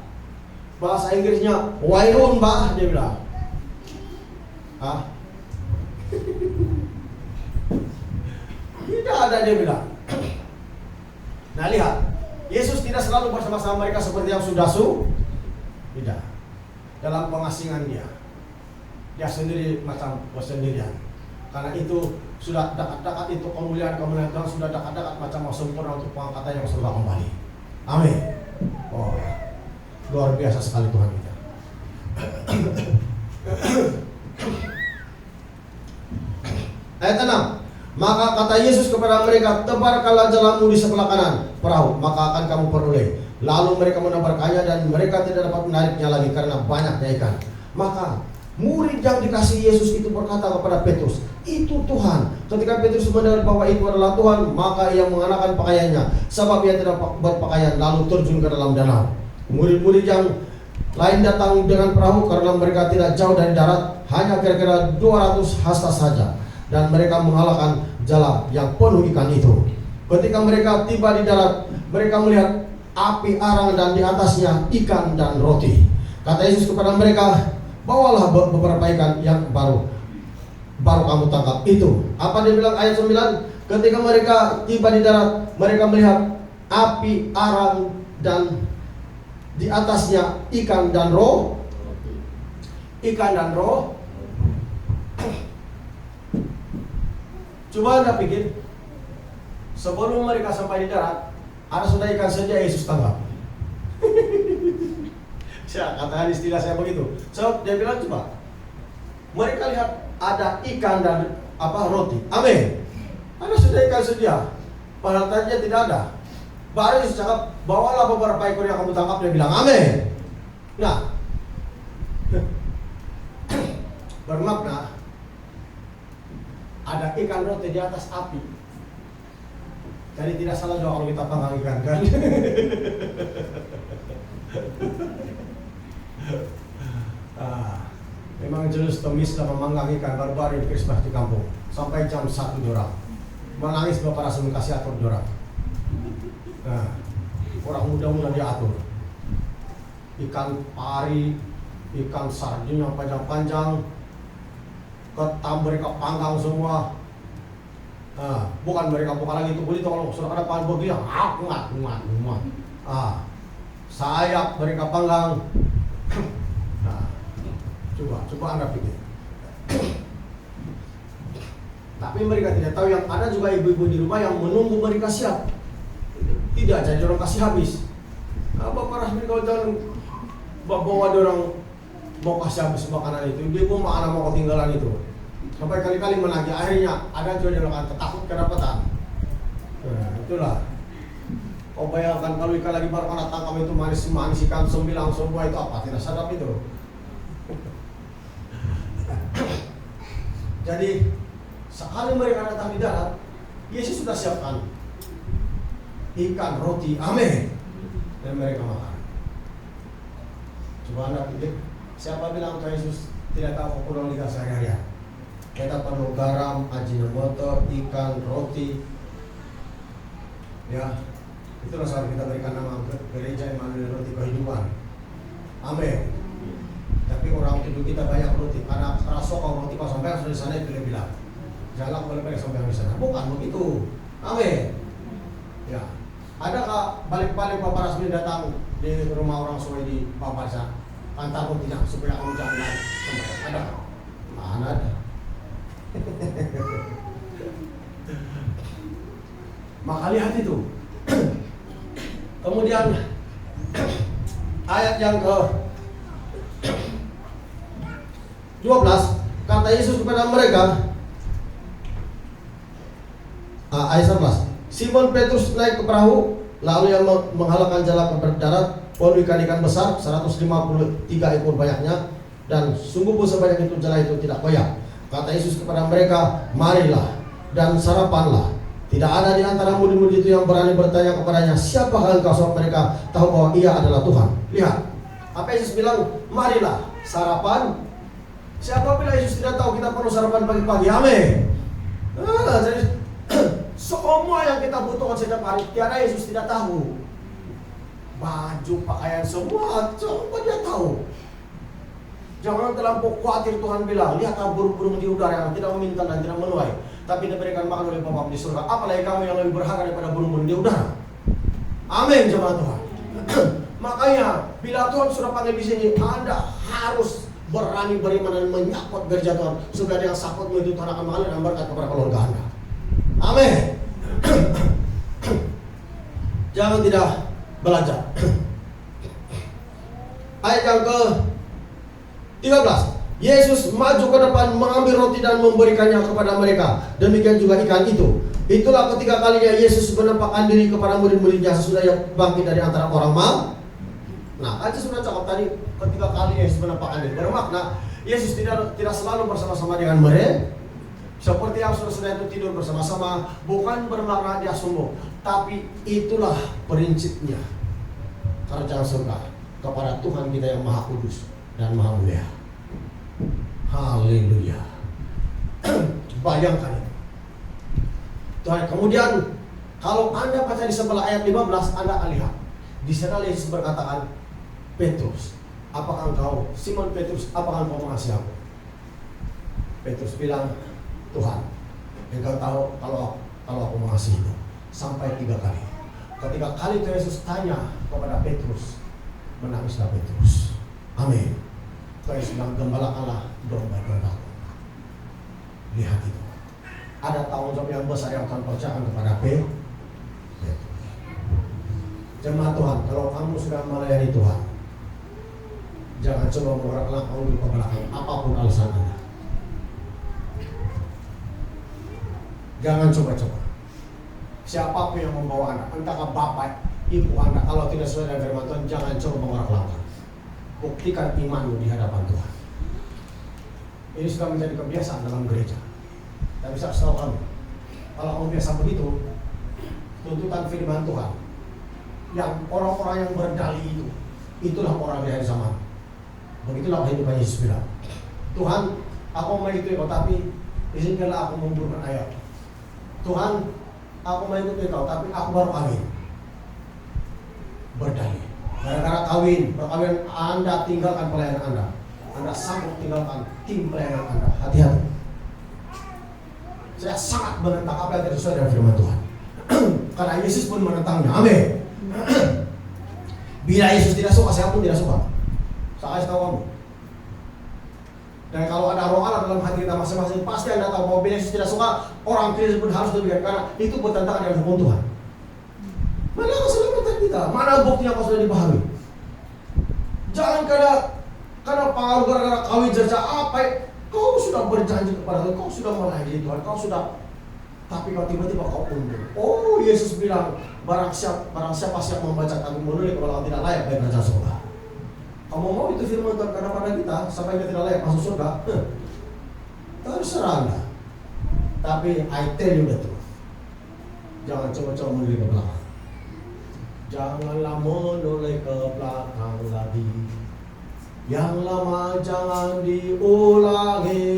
Bahasa Inggrisnya, wairun bah, dia bilang. Hah? Tidak ada, dia bilang. Nah lihat, Yesus tidak selalu bersama-sama mereka seperti yang sudah tidak. Dalam pengasingan dia sendiri macam bersendirian. Karena itu sudah dekat-dekat, itu kemuliaan Tuhan sudah dekat-dekat macam sempurna untuk pengangkatan yang surga kembali. Amin. Oh, luar biasa sekali Tuhan kita. Ayat 6. Maka kata Yesus kepada mereka, tebarkanlah jalanmu di sebelah kanan perahu, maka akan kamu peroleh. Lalu mereka menebarkannya dan mereka tidak dapat menariknya lagi karena banyaknya ikan. Maka murid yang dikasihi Yesus itu berkata kepada Petrus, itu Tuhan. Ketika Petrus mendengar bahwa itu adalah Tuhan, maka ia mengenakan pakaiannya, sebab ia tidak berpakaian, lalu terjun ke dalam danau. Murid-murid yang lain datang dengan perahu karena mereka tidak jauh dari darat, hanya kira-kira 200 hasta saja. Dan mereka mengalahkan jala yang penuh ikan itu. Ketika mereka tiba di darat, mereka melihat api arang dan di atasnya ikan dan roti. Kata Yesus kepada mereka, bawalah beberapa ikan yang baru kamu tangkap itu. Apa dia bilang ayat 9? Ketika mereka tiba di darat, mereka melihat api arang dan di atasnya ikan dan roh. Coba Anda pikir, sebelum mereka sampai di darat, ada sudah ikan saja Yesus tangkap. Saya katakan istilah saya begitu. So dia bilang, coba mereka lihat ada ikan dan roti. Amin. Ada sudah ikan saja, padahal tadinya tidak ada. Baru Yesus cakap, bawalah beberapa ekor yang kamu tangkap. Dia bilang, amin. Nah, bermakna ada ikan roti di atas api. Jadi tidak salah juga kalau kita panggang ikan, kan? Memang jelas temis dan memanggang ikan baru-baru di Krismas di kampung sampai jam 1 dorang. Menangis bapak rasa kasih atur dorang. Nah, orang muda-muda diatur. Ikan pari, ikan sardin yang panjang-panjang, ketam mereka panggang semua. Nah, bukan mereka buka lagi itu kulit, kalau sudah ada pahan begini, sayap mereka panggang. Nah, coba Anda pikir. Tapi mereka tidak tahu yang ada juga ibu-ibu di rumah yang menunggu mereka siap. Tidak, jadi orang kasih habis. Bapak Rasmi kalau jangan bawa orang mau kasih habis makanan itu, ibu mana mau ketinggalan itu. Sampai kali-kali menagih, akhirnya ada juga yang akan takut kedapatan. Nah, itulah. Kau bayangkan kalau ikan lagi baru anak tangkap itu manis ikan sembilang semua itu apa? Tidak sadap itu. Jadi sekali mereka datang di darat, Yesus sudah siapkan ikan, roti, amin, dan mereka makan. Coba Anda pikir, siapa bilang Tuhan Yesus tidak tahu keperluan kita sehari-hari? Kita perlu garam, ajinomoto, ikan, roti. Ya, itulah saat kita berikan nama gereja Immanuel Roti Kehidupan. Amin. Tapi orang itu kita banyak roti karena rasa kalau roti pas sampai sudah di sana itu dia bilang jangan boleh sampai di sana. Bukan begitu. Amin. Ya. Adakah balik-balik Bapak Rasmi datang di rumah orang Sungai di Paparsa antar rotinya supaya kamu jangan ada? Mana ada? Maka lihat itu. Kemudian ayat yang ke 12, kata Yesus kepada mereka, ayat 11, Simon Petrus naik ke perahu, lalu yang menghalalkan jala ke darat, penuh ikan-ikan besar, 153 ekor banyaknya, dan sungguh pun sebanyak itu jala itu tidak koyak. Kata Yesus kepada mereka, marilah dan sarapanlah. Tidak ada di antara murid-murid itu yang berani bertanya kepadanya, siapakah engkau? Sebab mereka tahu bahwa ia adalah Tuhan. Lihat, apa Yesus bilang, marilah sarapan. Siapa bilang Yesus tidak tahu kita perlu sarapan pagi-pagi? Amin. Jadi semua yang kita butuhkan setiap hari, tiada Yesus tidak tahu. Baju, pakaian, semua, coba dia tahu. Jangan terlampau khawatir. Tuhan bilang, lihatlah burung-burung di udara yang tidak meminta dan tidak menuai, tapi diberikan makan oleh Bapa di surga. Apalagi kamu yang lebih berharga daripada burung-burung di udara. Amin, jemaat Tuhan. Makanya bila Tuhan sudah panggil di sini, Anda harus berani beriman dan menyapot gereja Tuhan, supaya dengan sapotmu itu Tuhan akan mengalir dan berkat kepada keluarga Anda. Amin. Jangan tidak belajar. Ayat yang ke 13, Yesus maju ke depan mengambil roti dan memberikannya kepada mereka. Demikian juga ikan itu. Itulah ketiga kalinya Yesus menampakkan diri kepada murid-muridnya sesudah ia bangkit dari antara orang mati. Nah, aja sudah cakap tadi, ketiga kali Yesus menampakkan diri. Bermakna Yesus tidak selalu bersama-sama dengan mereka. Seperti yang sudah itu tidur bersama-sama, bukan bermakna dia sombong, tapi itulah prinsipnya kerajaan surga kepada Tuhan kita yang Maha Kudus dan Maha Mulia. Haleluya. Bayangkan itu. Tuhan, kemudian kalau Anda baca di sebelah ayat 15, Anda akan lihat di sana Yesus berkatakan, Petrus, apakah engkau, Simon Petrus, apakah engkau mengasihi aku? Petrus bilang, Tuhan, engkau tahu kalau aku mengasihimu. Sampai 3 kali. Ketika kali itu Yesus tanya kepada Petrus, menangislah Petrus. Amin. Yesus bilang, gembalakanlah domba-dombaku. Lihat itu. Ada tanggung jawab yang besar yang akan percayakan kepada Petrus. Jemaat Tuhan, kalau kamu sudah melayani Tuhan, jangan coba mengerak kamu ke belakang, apapun alasan Anda. Jangan coba-coba. Siapapun yang membawa Anda, entah bapak, ibu Anda, kalau tidak sesuai dengan firman Tuhan, jangan coba mengerak langkah. Buktikan imanmu di hadapan Tuhan. Ini sudah menjadi kebiasaan dalam gereja. Tapi saya tahu kamu, kalau kamu biasa begitu, tuntutan firman Tuhan, yang orang-orang yang berdalih itu, itulah orang di hari zaman. Begitulah kehidupan Yesus bilang, Tuhan, aku mau mengikuti Kau, tapi izinkanlah aku memburukan ayat. Tuhan, aku mengikuti Kau, tapi aku baru kawin. Berdalih. Gara-gara berkawin, Anda tinggalkan pelayanan Anda. Anda sanggup tinggalkan tim pelayanan Anda. Hati-hati. Saya sangat menentang apa yang tidak sesuai dengan firman Tuhan. Karena Yesus pun menentangnya. Amin. Bila Yesus tidak suka, saya pun tidak suka. Saya kasih tahu kamu. Dan kalau ada roh Allah dalam hati kita masing-masing, pasti Anda tahu bahwa bila Yesus tidak suka, orang Kristen pun harus demikian, karena itu bertentangan dengan hukum Tuhan. Mana keselamatan kita? Mana buktinya kau sudah dipahami? Jangan karena pengaruh gara-gara kawin cerca apa? Kau sudah berjanji kepada Tuhan, kau sudah melayani Tuhan, kau sudah Tapi kalau tiba-tiba kau undur. Oh, Yesus bilang, barang siapa siap membaca kami menulis kalau tidak layak baik kerajaan surga. Kamu mau itu firman Tuhan pada kita sampai kita tidak layak masuk surga? Terserah Anda. Tapi I tell you the truth. Jangan coba-coba menoleh ke belakang. Janganlah menoleh ke belakang lagi. Yang lama jangan diulangi.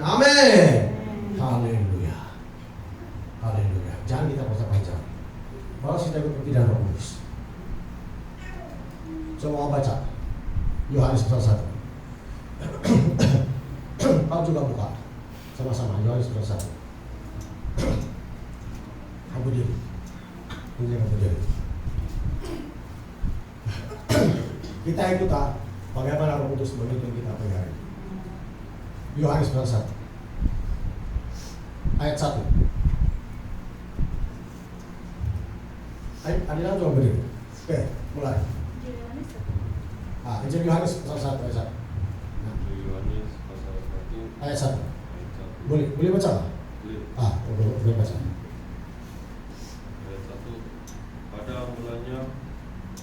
Amin. Haleluya. Haleluya. Jangan kita panjang. Kalau kita ikut pimpinan Roh Kudus. Coba baca Yohanes pasal 1. Kau juga buka sama-sama Yohanes pasal 1. Kamu diri. Ini kamu diri. Kita ikut bagaimana Roh Kudus menuntun kita pada hari. Yohanes pasal 1 ayat 1. Adilah coba berdiri. Oke, mulai. Injil Yohanes pasal 1 ayat 1. Yohanes pasal 1 Ayat 1. Boleh baca? Boleh. Boleh baca. Ayat 1. Pada mulanya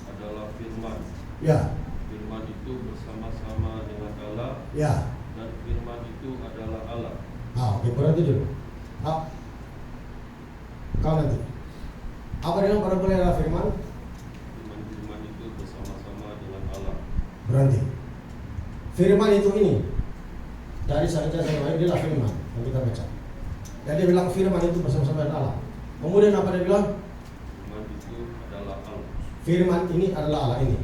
adalah firman. Ya. Firman itu bersama-sama dengan Allah. Ya. Dan firman itu adalah Allah. Oke, berarti dulu. Kau nanti. Apa dengan pada mulanya adalah firman? Firman itu bersama-sama dengan Allah. Berarti firman itu ini dari saja saya dia adalah firman yang kita baca. Dan dia bilang firman itu bersama-sama dengan Allah. Kemudian apa dia bilang? Firman itu adalah Allah. Firman ini adalah Allah ini.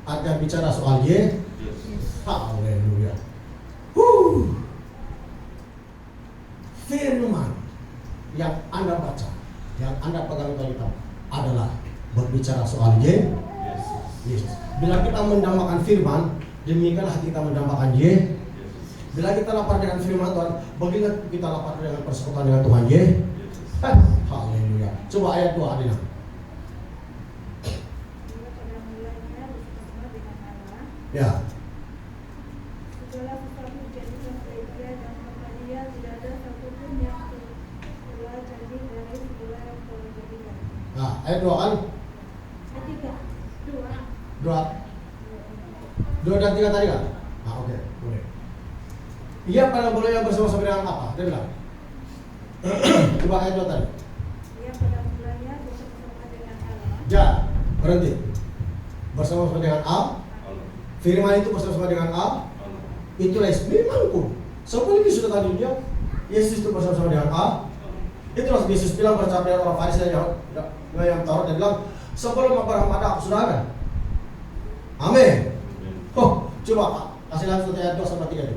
Ada bicara soal Yesus. Haleluya. Firman yang Anda baca, yang Anda pegang kita adalah berbicara soal Yesus. Bila kita mendambakan firman, demikianlah kita mendambakan Yesus. Bila kita lapar dengan firman Tuhan, bagaimana kita lapar dengan persekutuan dengan Tuhan Yesus. Haleluya. Coba ayat 2 Adina. Ya. Segala sesuatu dijadikan oleh Dia dan tanpa Dia tidak ada satupun yang telah jadi dari segala yang telah jadikan. Ayat 2 kan? Ayat 3, 2 dan 3 tadi kan? Oke, boleh. Ia pada mulanya bersama-sama dengan apa? Dia bilang. Coba ayat 2 tadi. Ia pada mulanya bersama-sama dengan Allah. Ya, berhenti. Bersama-sama dengan Allah. Firman itu bersama-sama dengan Allah. Itulah firmanku. Sebelum ini sudah tadi dia, Yesus itu bersama-sama dengan Allah. Itulah Yesus bilang bercakap dengan orang Farisi yang Taurat, dia bilang sebelum Abraham ada, aku sudah ada. Amin. Coba kasih langsung ayat 2 sampai 3 itu.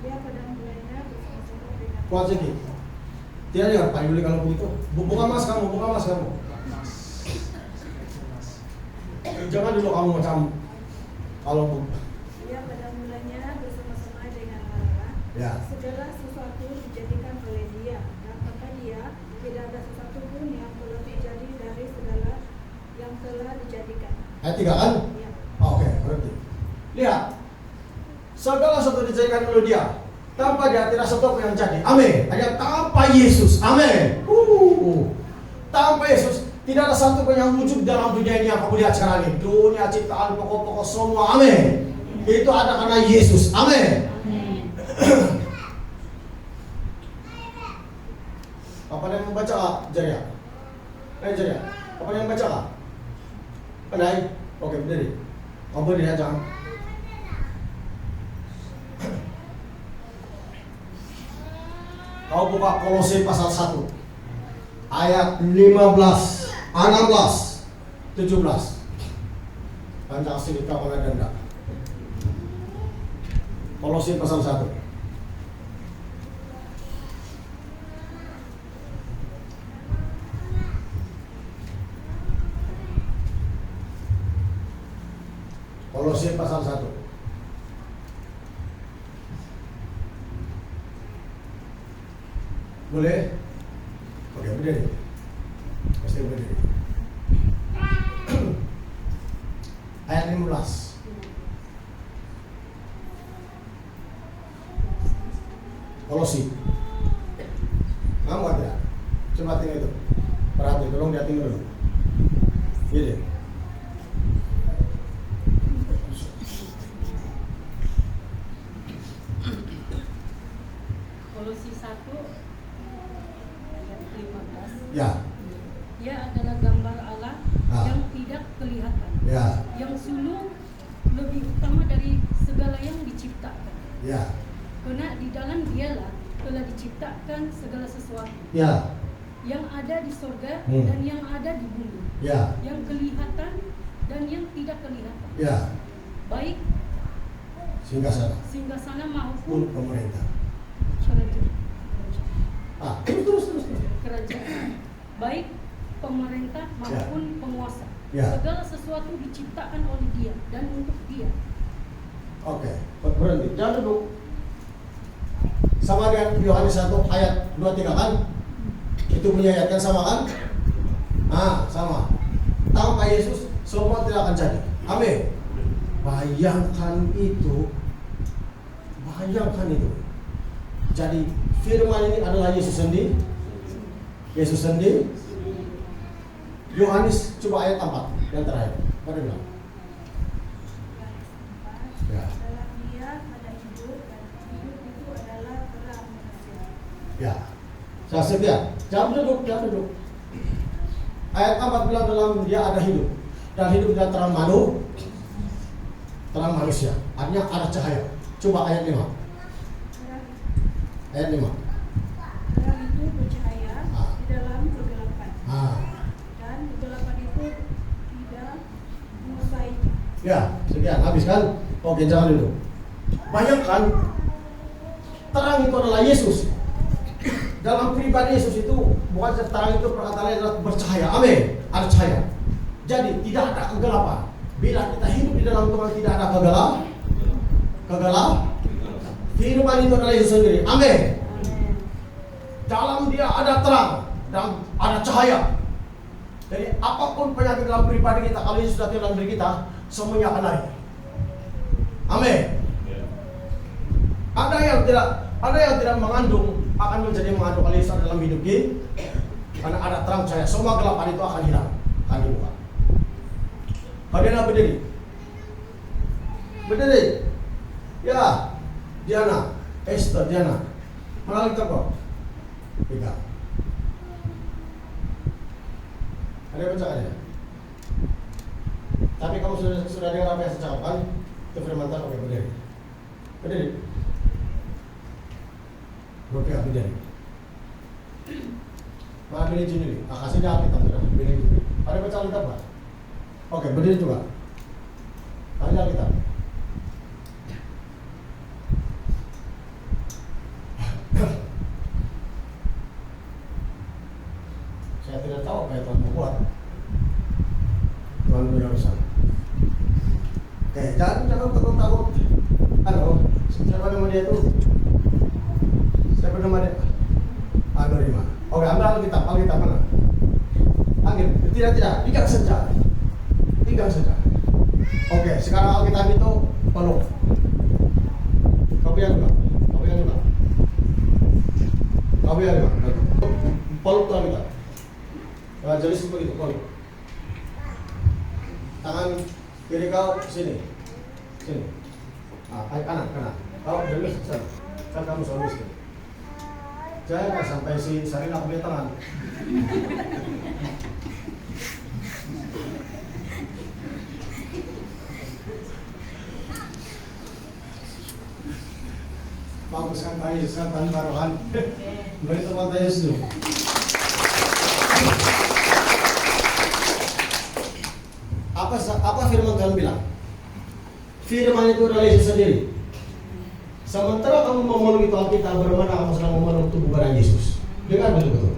Ia pada mulanya bersama-sama dengan Kuat sedikit. Tidak dengar Pak Yuli kalau begitu. Buka mas kamu. Jangan dulu kamu macam kalau Ia pada mulanya bersama-sama dengan Allah. ya. Segala sesuatu dijadikan oleh Dia dan tanpa Dia tidak ada sesuatu pun yang telah terjadi dari segala yang telah dijadikan. Ayat 3 kan? Ya. Oke, berhenti. Lihat. Segala sesuatu dijadikan oleh Dia. Tanpa Dia tidak sesuatu yang jadi. Amin. Hanya tanpa Yesus. Amin. Tanpa Yesus tidak ada satu pun yang wujud dalam dunia ini yang kamu lihat sekarang ini. Dunia, ciptaan, pokok-pokok semua. Amin. Itu ada karena Yesus. Amin. Apa yang membaca Jaria? Jaria. Apa yang membaca? Pandai. Oke, berdiri. Kamu berdiri aja. Kau buka Kolose pasal 1 ayat 15, 16, 17. Pancasila kita oleh denda. Kolose pasal 1. Kolose pasal 1. Boleh? Oke, berdiri. Pasti berdiri. Ayat 15. Kolose Mau nggak tidak? Coba tinggal itu. Perhati, tolong dia tinggal dulu. Gini. Kolose 1 ayat 15. Ya. Ia adalah gambar Allah Ah. yang tidak kelihatan, Ya. yang sulung lebih utama dari segala yang diciptakan. Ya. Karena di dalam Dialah telah diciptakan segala sesuatu Ya. yang ada di sorga Hmm. dan yang ada di bumi, Ya. yang kelihatan dan yang tidak kelihatan, Ya. baik Singgasana singgasana pun maupun pemerintah. Terus. kerajaan, baik pemerintah maupun penguasa. Ya. Segala sesuatu diciptakan oleh Dia dan untuk Dia. Oke, berhenti. Jangan duduk. Sama dengan Yohanes 1 ayat 23 kan? Itu punya ayat kan sama kan? Sama. Tanpa Yesus semua tidak akan jadi. Amin. Bayangkan itu. Jadi firman ini adalah Yesus sendiri. Yesus sendiri. Yohanes coba ayat 4 yang terakhir. Mari bilang. Ya. Dalam Dia ada hidup dan hidup itu adalah terang manusia. Ya. Saya setia. Jangan duduk. Ayat 4 bilang dalam Dia ada hidup dan hidup dan terang manusia. Artinya ada cahaya. Coba ayat 5. Ayat 5. Terang itu bercahaya Ah. di dalam kegelapan, dan kegelapan itu tidak menguasainya. Ya, sekian. Habis kan? Oke, jangan duduk. Bayangkan terang itu adalah Yesus. Dalam pribadi Yesus itu bukan terang itu perkataannya adalah bercahaya. Amin. Ada cahaya. Jadi tidak ada kegelapan. Bila kita hidup di dalam Tuhan tidak ada kegelapan. Firman itu adalah Yesus sendiri. Amin. Dalam Dia ada terang dan ada cahaya. Jadi apapun penyakit dalam pribadi kita, kalau Yesus sudah dalam diri kita, semuanya akan lari. Amin. Ada yang tidak mengandung akan menjadi mengandung kalau Yesus dalam hidup kita. Karena ada terang cahaya, semua kegelapan itu akan hilang, akan dibuka. Kalian berdiri. Ya, Diana, Esther, Diana. Mana kita kok? Tiga. Ada yang bacaannya? Tapi kamu sudah dengar apa yang saya cakapkan? Itu firman Tuhan. Oke, berdiri. Berpihak berdiri. Mana pilih sini? Kasih dia Alkitab sudah. Pilih sini. Ada baca Alkitab Pak? Oke, berdiri juga. Kasih Alkitab. Saya tidak tahu apa yang Tuhan mau buat. Tuhan berurusan. Oke, jangan takut. Halo, siapa nama dia tuh? Siapa nama dia? Rima. Oke, ambil Alkitab mana? Ambil, tidak, tinggal saja. Oke, sekarang Alkitab itu peluk. Kau yang juga. Peluk tuh Alkitab. Jadi seperti itu, peluk. Tangan kiri kau sini. Kanan. Kau dari sana. Kan kamu suami istri. Jangan sampai si Sarina punya tangan. Bagus kan Pak Yesus kan taruhan. Beri teman Yesus dulu. Apa firman Tuhan bilang? Firman itu adalah Yesus sendiri. Sementara kamu memeluk itu Alkitab, bermana kamu sedang memeluk tubuh badan Yesus. Dengar betul-betul.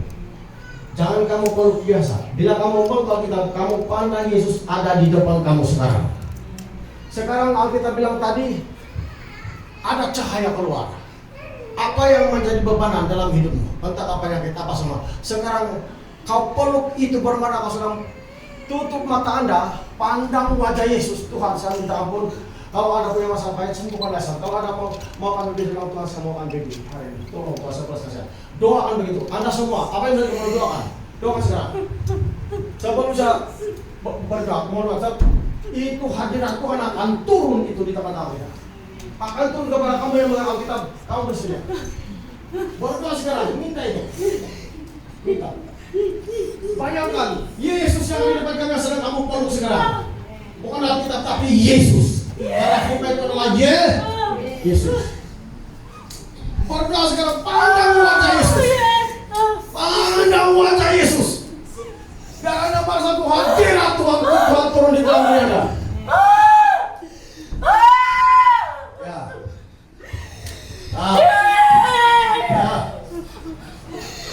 Jangan kamu peluk biasa. Bila kamu peluk Alkitab, kamu pandang Yesus ada di depan kamu sekarang. Sekarang Alkitab bilang tadi ada cahaya keluar. Apa yang menjadi bebanan dalam hidupmu? Entah apa penyakit apa semua. Sekarang kau peluk itu, bermana kau sedang tutup mata Anda, pandang wajah Yesus. Tuhan, saya minta ampun. Kalau ada punya masalah pahit, sembuhkan dasar. Kalau ada mau kami beri firman Tuhan, saya mau kami beri hari ini. Tolong kuasa saya. Doakan begitu. Anda semua, apa yang dari kamu doakan? Doakan sekarang. Sebelum bisa berdoa, mohon maaf. Itu hadirat Tuhan akan turun itu di tempat kamu. Akan turun kepada kamu yang mengenal Alkitab. Kamu bersedia. Berdoa sekarang, minta itu. Minta. Bayangkan, Yesus yang di depan kami sedang kamu peluk sekarang. Bukan Alkitab, tapi Yesus. Karena kita itu adalah Yesus. Berdoa sekarang, pandang wajah Yesus. Pandang wajah Yesus. Dan ada masa Tuhan hadirat Tuhan turun di dalam diri Anda. Ya. Ya.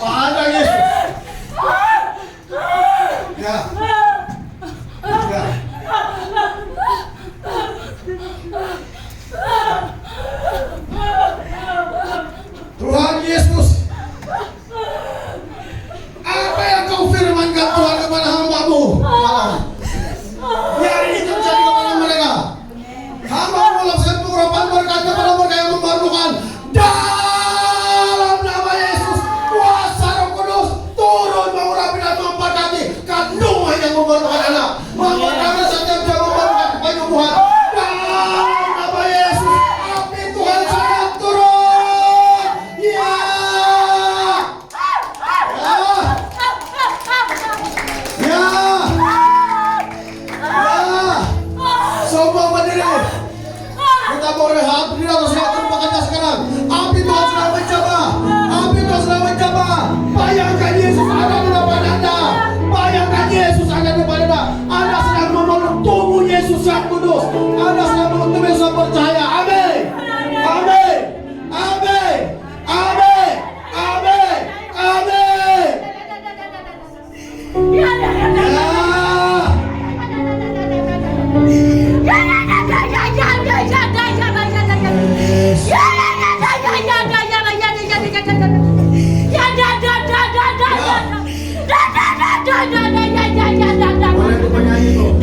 Pandang Yesus. Ya. Ya. Tuhan Yesus, apa yang kau firmankan Tuhan kepada hamba-Mu malam? Biar ini terjadi kepada mereka. Hamba-Mu melakukan pengurapan berkat kepada mereka yang memerlukan. Dalam nama Yesus, kuasa Roh Kudus turun mengurapi dan memberkati kandungan yang memerlukan anak. Memberkati setiap yang memerlukan penyembuhan. Dalam nama Yesus, api Tuhan sedang turun. Ya. Ya. Semua berdiri. Kita mau rehat berdiri atas waktu bekerja sekarang. Api Tuhan sedang mencoba. Api Tuhan sedang mencoba. Bayangkan Yesus ada di depan Anda. Bayangkan Yesus ada di depan Anda. Anda sedang memeluk tubuh Yesus yang kudus. Anda sedang memeluk tubuh Yesus yang percaya. Amin. Amin. Amin. Amin. Amin. Amin. Ya. Boleh itu penyanyi tuh.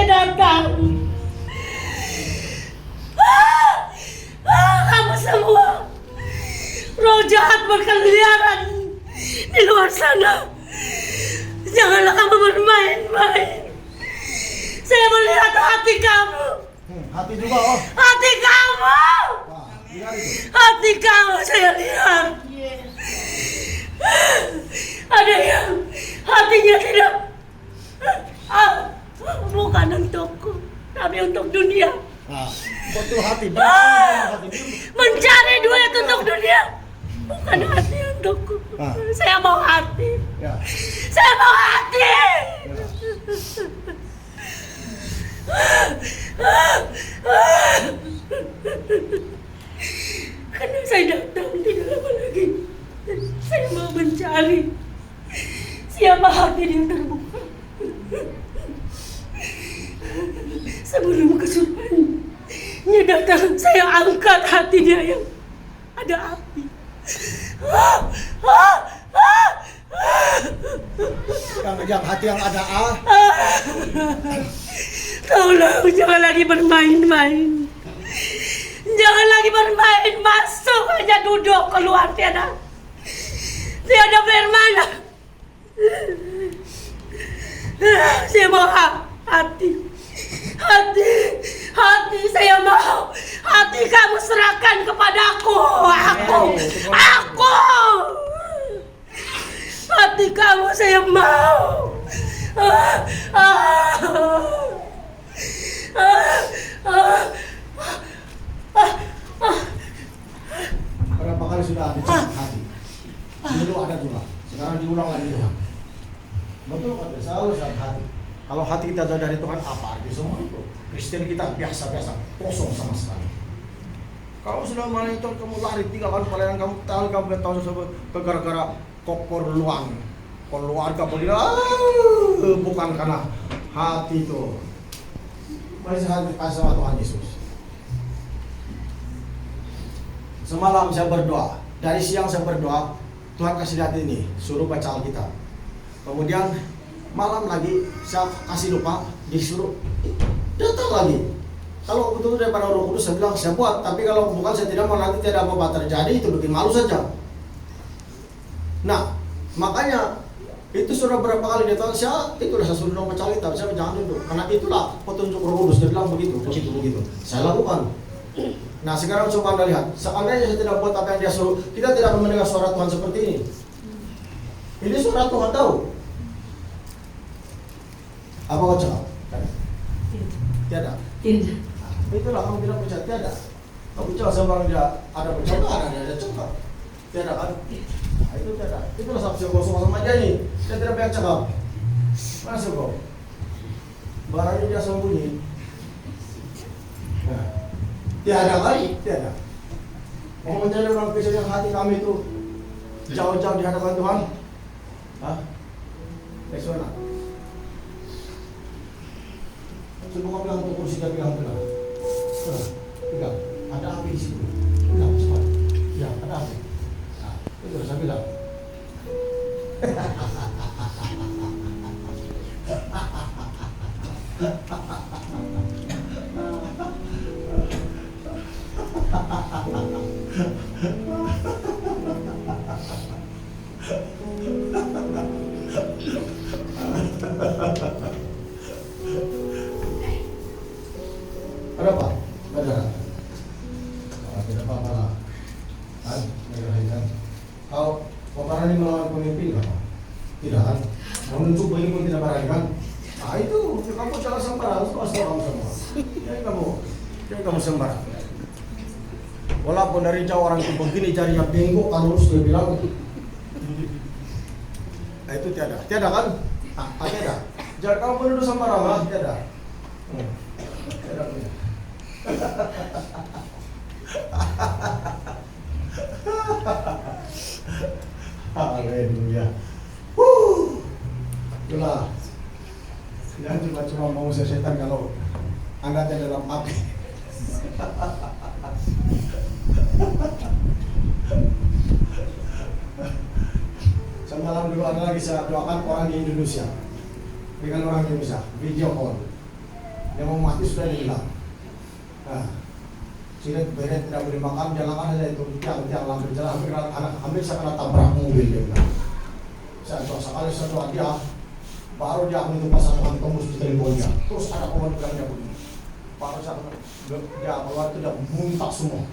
datang. Kamu semua roh jahat berkeliaran di luar sana. Janganlah kamu bermain-main. Saya melihat hati kamu. Hati juga, oh. Hati kamu. Wah, lihat itu. Hati kamu saya lihat. Ada yang hatinya tidak bukan untukku, tapi untuk dunia. Nah, betul hati. Mencari duit untuk dunia, bukan hati untukku. Saya mau hati. Ya. Saya mau hati. Karena saya datang tidak lama lagi. Saya mau mencari siapa hati yang terbuka. Sebelum kesurupannya datang, saya angkat hati dia yang ada api. Yang hati yang ada Tolong jangan lagi bermain-main. Jangan lagi bermain, masuk aja, duduk, keluar, tiada firman. Saya mau hati saya mau. Hati kamu serahkan kepadaku. Aku. Hati kamu saya mau. Berapa kali sudah dicabut hati? Dulu ada juga, sekarang diulang lagi Tuhan. Betul kan? Selalu sakit hati. Kalau hati kita jauh dari Tuhan, apa arti semua itu? Kristen kita biasa-biasa, kosong sama sekali. Kalau sudah malam itu kamu lari 3 kali pelayanan, kamu tahu sebab gara-gara keperluan keluarga bukan karena hati itu. Masih hati kasih sama Tuhan Yesus. Semalam saya berdoa, dari siang saya berdoa, Tuhan kasih lihat ini, suruh baca Alkitab. Kemudian malam lagi saya kasih lupa, disuruh datang lagi. Kalau betul daripada Roh Kudus saya bilang saya buat, tapi kalau bukan saya tidak mau, nanti tidak apa-apa terjadi, itu bikin malu saja. Nah, makanya itu sudah berapa kali dia tahu saya, itulah saya suruh baca Alkitab, saya jangan duduk, karena itulah petunjuk Roh Kudus, dia bilang begitu. Saya lakukan. Nah sekarang coba Anda lihat, seandainya saya tidak buat apa yang dia suruh, kita tidak akan mendengar suara Tuhan seperti ini. Ini suara Tuhan tahu. Apa kau cakap? Tiada. Tidak. Itulah kamu tidak percaya, tiada. Kamu bicara sama dia ada percobaan, ada cakap. Tiada kan? Nah, itu tiada. Itulah sabtu kosong sama dia ini. Dia tidak banyak cakap. Mana kau? Barangnya dia sembunyi. Nah. Tiada kali, tiada. Mau menjadi orang Kristen yang hati kami itu jauh-jauh di hadapan Tuhan. Hah? Eksona. Semua bilang untuk kursi dia bilang benar. Pegang. Ada api di situ. Pegang cepat. Ya, ada api. Nah, itu saya bilang. Ada apa? Ada. Tidak apa-apa lah. Kan, kan. Kalau berani melawan pemimpin apa? Tidak kan? Menunjuk begini pun tidak berani kan? Ah itu kamu jangan sembarang, pasti kamu semua. Jadi kamu sembarang. Walaupun dari jauh orang itu begini jarinya bengkok kan harus dia bilang. Nah itu tiada kan? Tiada. Jangan kamu menuduh sembarangan, tiada. Tiada punya. Haleluya. Itulah. Jangan cuma mau setan kalau Anda ada dalam api. Semalam dulu ada lagi saya doakan orang di Indonesia dengan orang Indonesia video call. yang mau mati sudah dibilang. Nah, Cilet beret tidak boleh makan, jalan aja itu tiang lampu jalan hampir saya kena tabrak mobil dia bilang. Sekali dia baru dia itu pasangan tembus di teleponnya. Terus ada kawan bilangnya begini. Baru dia keluar itu dia muntah semua.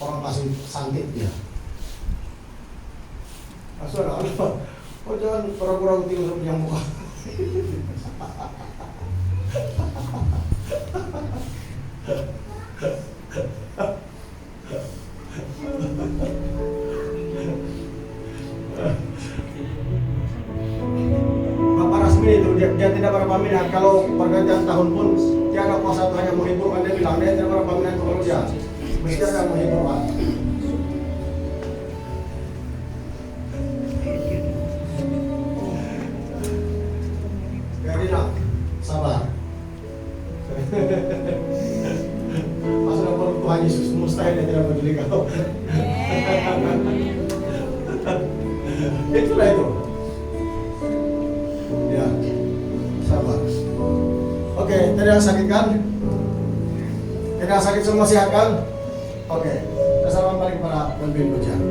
Orang kasih santit dia. Saudara, jangan pura-pura tidur yang muka. Bapak Rasmi itu dia tidak berpaminan. Kalau pergantian tahun pun dia ada kuasa hanya menghiburkan. Dia bilang dia tidak berpaminan kalau dia mesti akan menghiburkan. Jadi nak sabar. Pasal kalau Tuhan Yesus mustahil dia tidak peduli kau. Itulah itu. Ya, sabar. Oke, tidak ada sakit kan? Tidak sakit semua sehat kan? Oke, kita salam balik kepada pemimpin ujian.